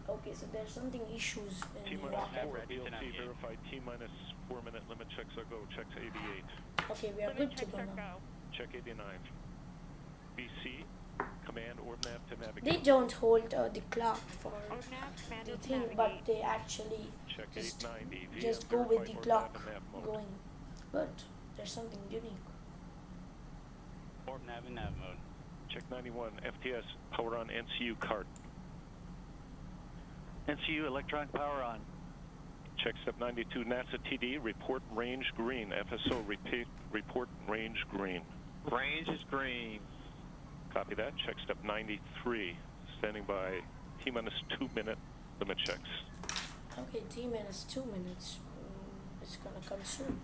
Okay, so there's something issues in the T-minus rocket. 4, BLT verified T-minus 4 minute limit checks are go, checks 88. Okay, we are Limit good to checks go are now. go. Check 89. BC, command orb nav to navigate. They don't hold the clock for Orb nav commanded the to thing, navigate. but they actually Check just 890. VM, just go with the verify orb clock nav and nav mode. going. But there's something unique. Orb nav in nav mode. Check 91, FTS, power on NCU cart. NCU electronic power on. Check step 92, NASA TD, report range green. FSO, repeat, report range green. Range is green. Copy that. Check step 93, standing by T-minus 2 minute limit checks. Okay, T-minus 2 minutes. It's gonna come soon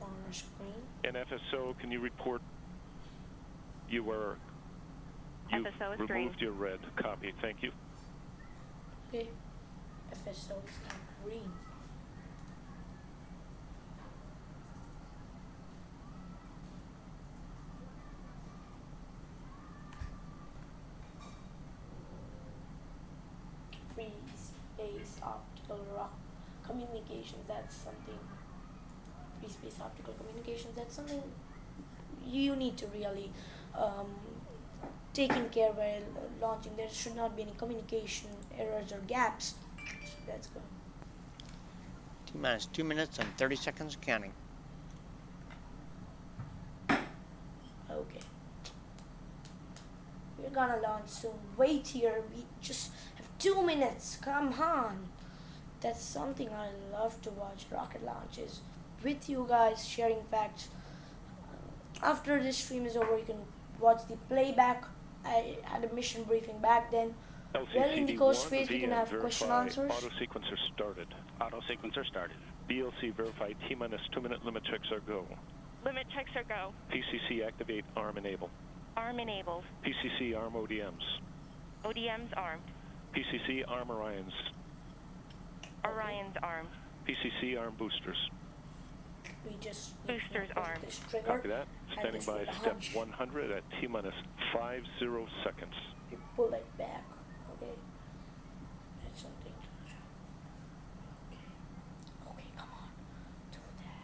on our screen. And FSO, can you report you FSO is green. removed your red? Copy. Thank you. Okay, FSO is now green. Free space optical rock communications, that's something. Free space optical communications, that's something you need to really taking care while launching. There should not be any communication errors or gaps. So that's good. T-minus 2 minutes and 30 seconds counting. Okay. We're gonna launch soon. Wait here. We just have 2 minutes. Come on. That's something I love to watch, rocket launches with you guys, sharing facts. After this stream is over, you can watch the playback. I had a mission briefing back then. Well, in the coast phase, we can have question answers. Auto sequencer started. Auto sequencer started. BLC verified T-minus 2 minute limit checks are go. Limit checks are go. PCC activate arm enable. Arm enabled. PCC arm ODMs. ODM's armed. PCC arm Orions. Orion's armed. PCC arm boosters. We just need to Boosters pull armed. this trigger. Copy that. and Standing this by will step hunch. 100 at T-minus 50 seconds. We pull it back. Okay. That's something. Okay, come on. Do that.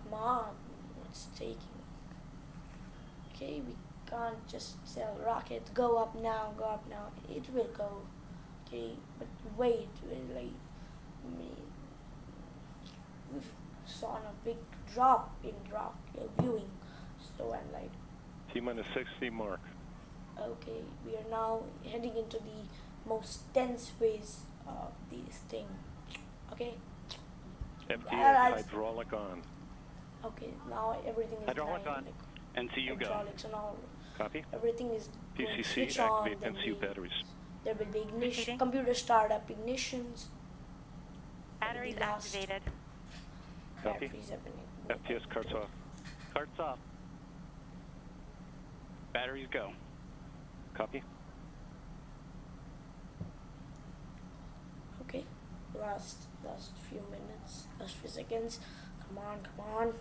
Come on. It's taking. Okay, we can't just tell rocket go up now, go up now. It will go. Okay, but wait, like, we've saw a big drop in rock viewing. So I'm like, T-minus 60 mark. okay, we are now heading into the most tense phase of this thing. Okay. MTA Alright. hydraulic on. Okay, now everything is Hydraulic on. dynamic. NCU go. Hydraulics and all. Copy. Everything is going to PCC switch on. activate Then NCU batteries. there will be ignition, Repeating. computer startup ignitions. Batteries last- activated. Copy. Batteries have been FPS carts off. Carts off. Batteries go. Copy. Okay, last few minutes, last few seconds. Come on.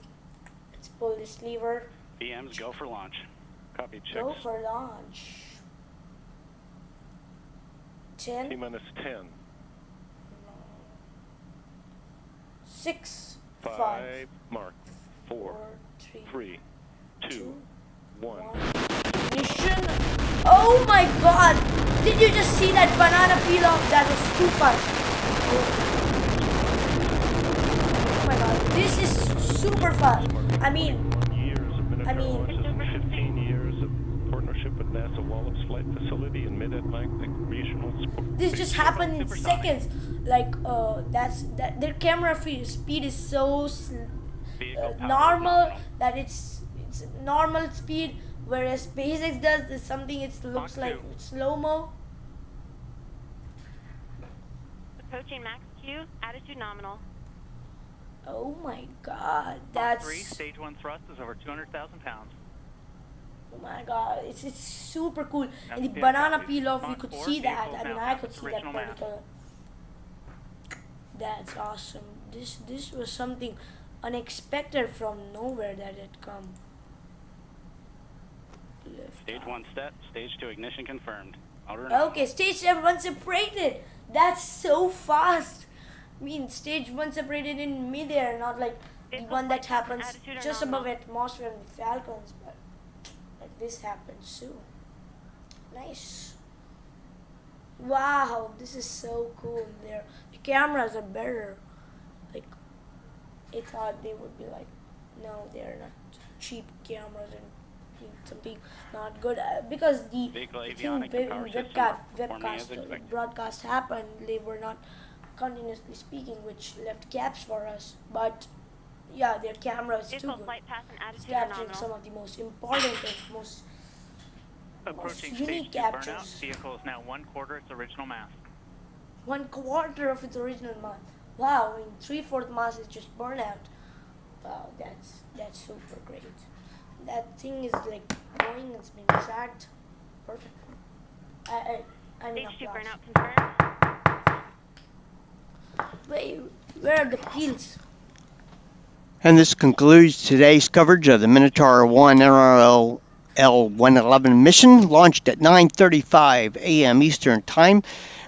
Let's pull this lever. VMs go for launch. Copy. Go Checks. for launch. 10, T-minus 10. 6, 5, mark. 4, 4, 3, 3, 2, 1. Ignition. Oh my god! Did you just see that banana peel off? That was too fast. Oh my god, this is super fast. I mean, Years of Minotaur launches and 15 years of partnership with NASA Wallops Flight Facility and Mid-Atlantic Regional Spaceport. this just happened in seconds. Like, their camera speed is so normal that it's normal speed, whereas SpaceX does is something it looks like slow-mo. Approaching max Q, attitude nominal. Oh my god, Mach that's 3, stage 1 thrust is over 200,000 pounds. oh my god, it's super cool. And the That's banana good. peel off, you Mach could 4, see that. vehicle I mean, now I at could its see that original mass. particular. That's awesome. This was something unexpected from nowhere that had come. Stage 1 set, stage 2 ignition confirmed. Outer Okay, stage 1 separated. That's so fast. I mean, stage 1 separated in midair, not like the one that happens just above atmosphere with Falcons, but like this happens too. Nice. Wow, this is so cool. The cameras are better. Like, I thought they would be like, no, they're not cheap cameras and something not good because the Vehicle thing avionic and power system performing as webcast expected. broadcast happened. They were not continuously speaking, which left gaps for us. But yeah, their camera is too Vehicle good. flight path and It's attitude are capturing some nominal. of the most important and most Approaching unique stage 2 burnout, captures. vehicle is now 1/4 its original mass. 1/4 of its original mass. Wow, I mean 3/4 mass is just burnout. Wow, that's super great. That thing is like going. It's been tracked. Perfect. I mean, Stage 2 applause. burnout confirmed. Wait, where are the peels? And this concludes today's coverage of the Minotaur 1 NROL L-111 mission, launched at 9:35 a.m. Eastern Time.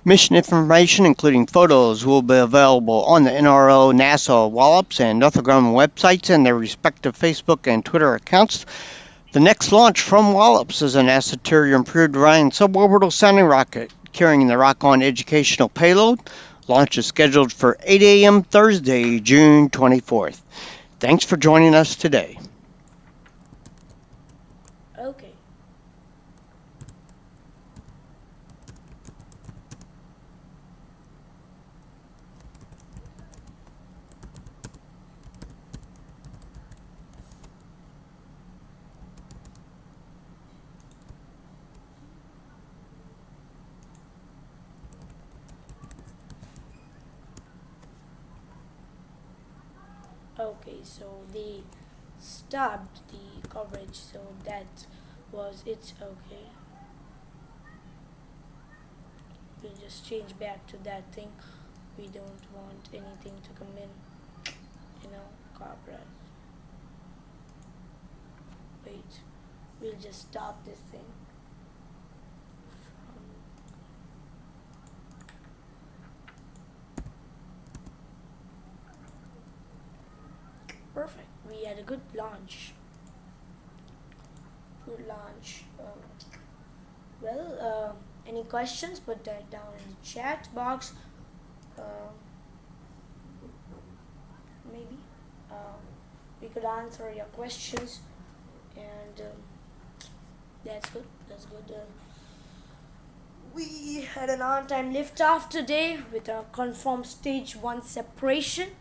Mission information, including photos, will be available on the NRO, NASA, Wallops, and Northrop Grumman websites and their respective Facebook and Twitter accounts. The next launch from Wallops is a NASA Terrier Improved Orion suborbital sounding rocket carrying the Rock-On educational payload. Launch is scheduled for 8 a.m. Thursday, June 24th. Thanks for joining us today. Okay. Okay, so they stopped the coverage, so that was it. Okay, we'll just change back to that thing. We don't want anything to come in, copyright. Wait, we'll just stop this thing. Perfect. We had a good launch. Good launch. Any questions? Put that down in the chat box. Maybe we could answer your questions, and that's good. That's good. We had an on-time liftoff today with a confirmed stage 1 separation.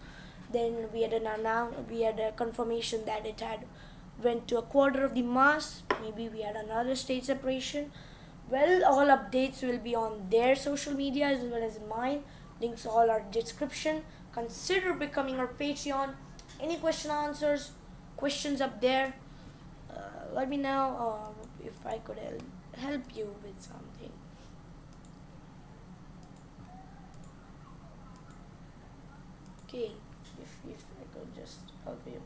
Then we had a confirmation that it had went to 1/4 of the mass. Maybe we had another stage separation. Well, all updates will be on their social media as well as mine. Links all are description. Consider becoming our Patreon. Any questions up there. Let me know if I could help you with something. Okay. If I could just help you.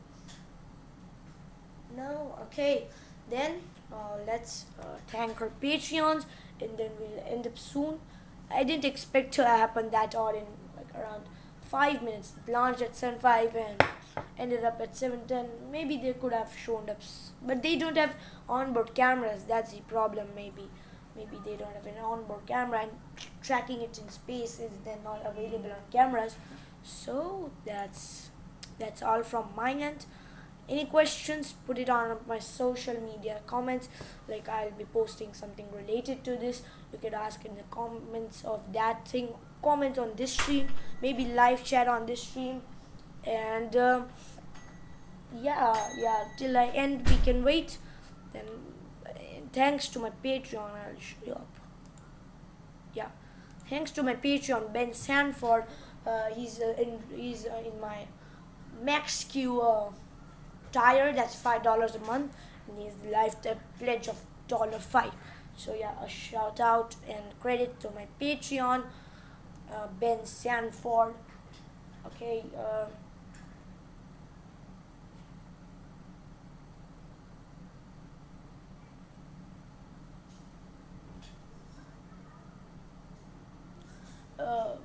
No, okay. Then let's thank our Patreons, and then we'll end up soon. I didn't expect to happen that odd in like around 5 minutes. It launched at 7:05 and ended up at 7:10. Maybe they could have shown up, but they don't have onboard cameras. That's the problem. Maybe they don't have an onboard camera, and tracking it in space is then not available on cameras. So that's all from my end. Any questions, put it on my social media comments. Like, I'll be posting something related to this. You could ask in the comments of that thing. Comment on this stream, maybe live chat on this stream. And yeah, till I end we can wait. Then thanks to my Patreon, I'll show up. Yeah, thanks to my Patreon, Ben Sanford. He's in my Max Q tire. That's $5 a month, and he's the lifetime pledge of $5. So yeah, a shout out and credit to my Patreon, Ben Sanford. Okay.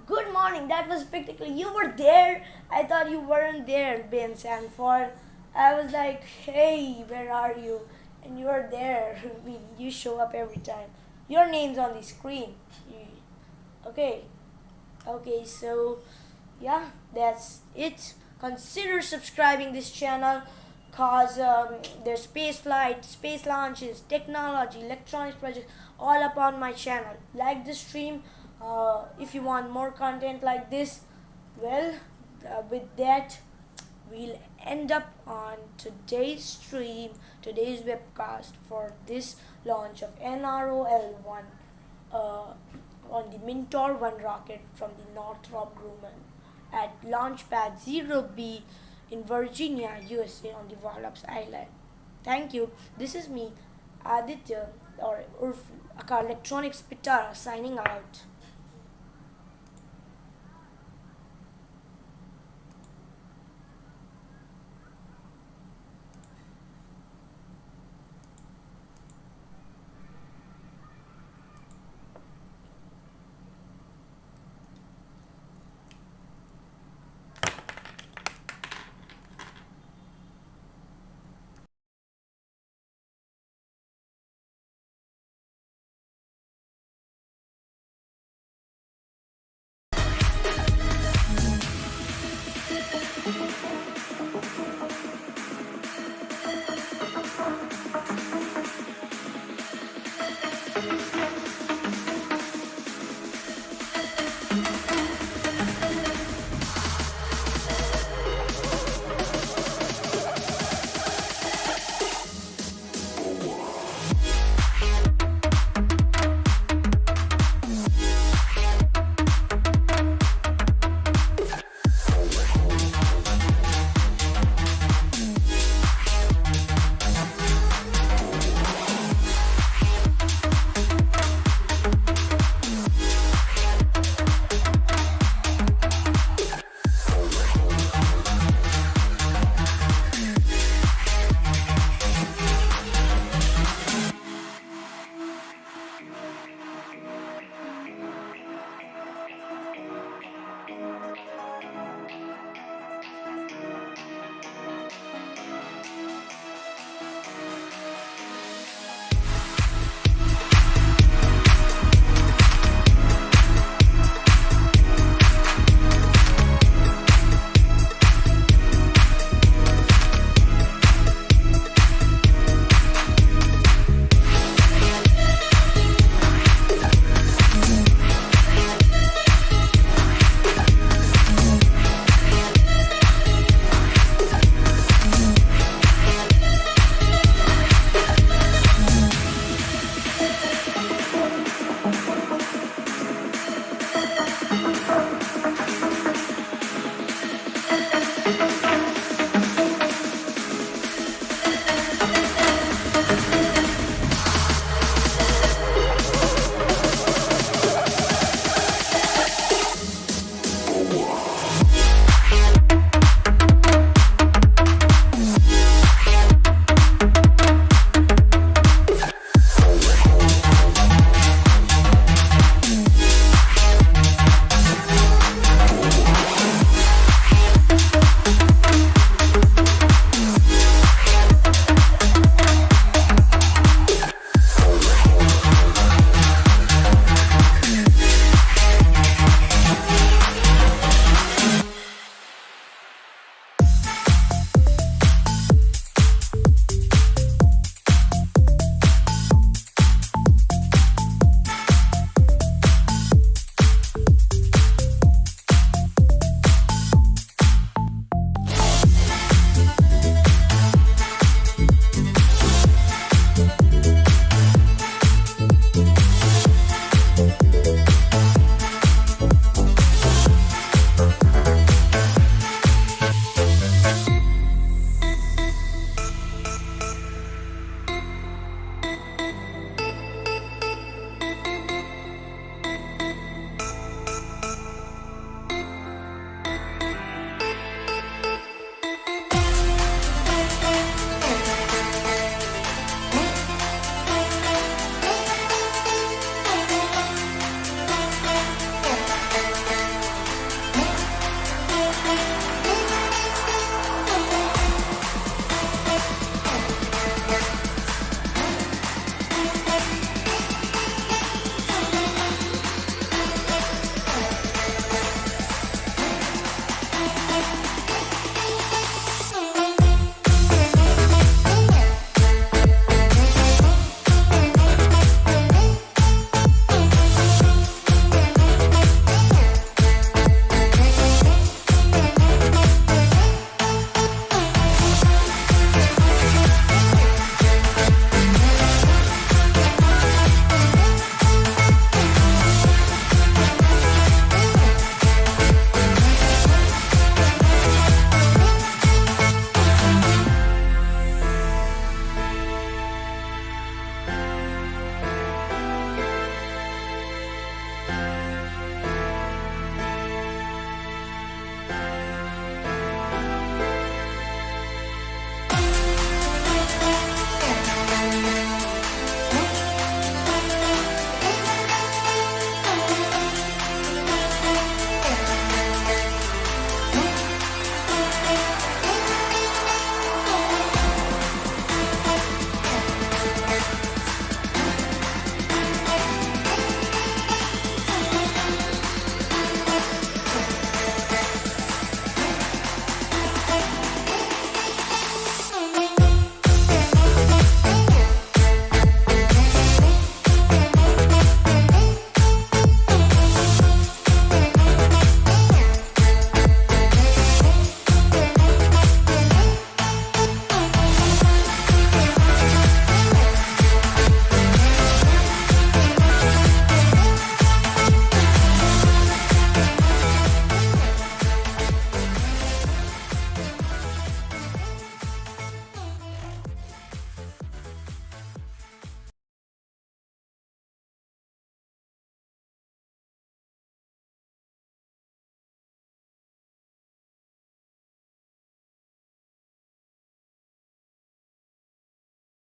Good morning. That was spectacular. You were there. I thought you weren't there, Ben Sanford. I was like, hey, where are you? And you were there. I mean, you show up every time. Your name's on the screen. Okay. Okay, so yeah, that's it. Consider subscribing this channel, cause there's space flight, space launches, technology, electronics projects all up on my channel. Like the stream. If you want more content like this, well, with that, we'll end up on today's stream, today's webcast for this launch of NROL-1 on the Minotaur 1 rocket from the Northrop Grumman at launch pad 0B in Virginia, USA on the Wallops Island. Thank you. This is me, Aditya, or Urf, Electronics Pitara, signing out.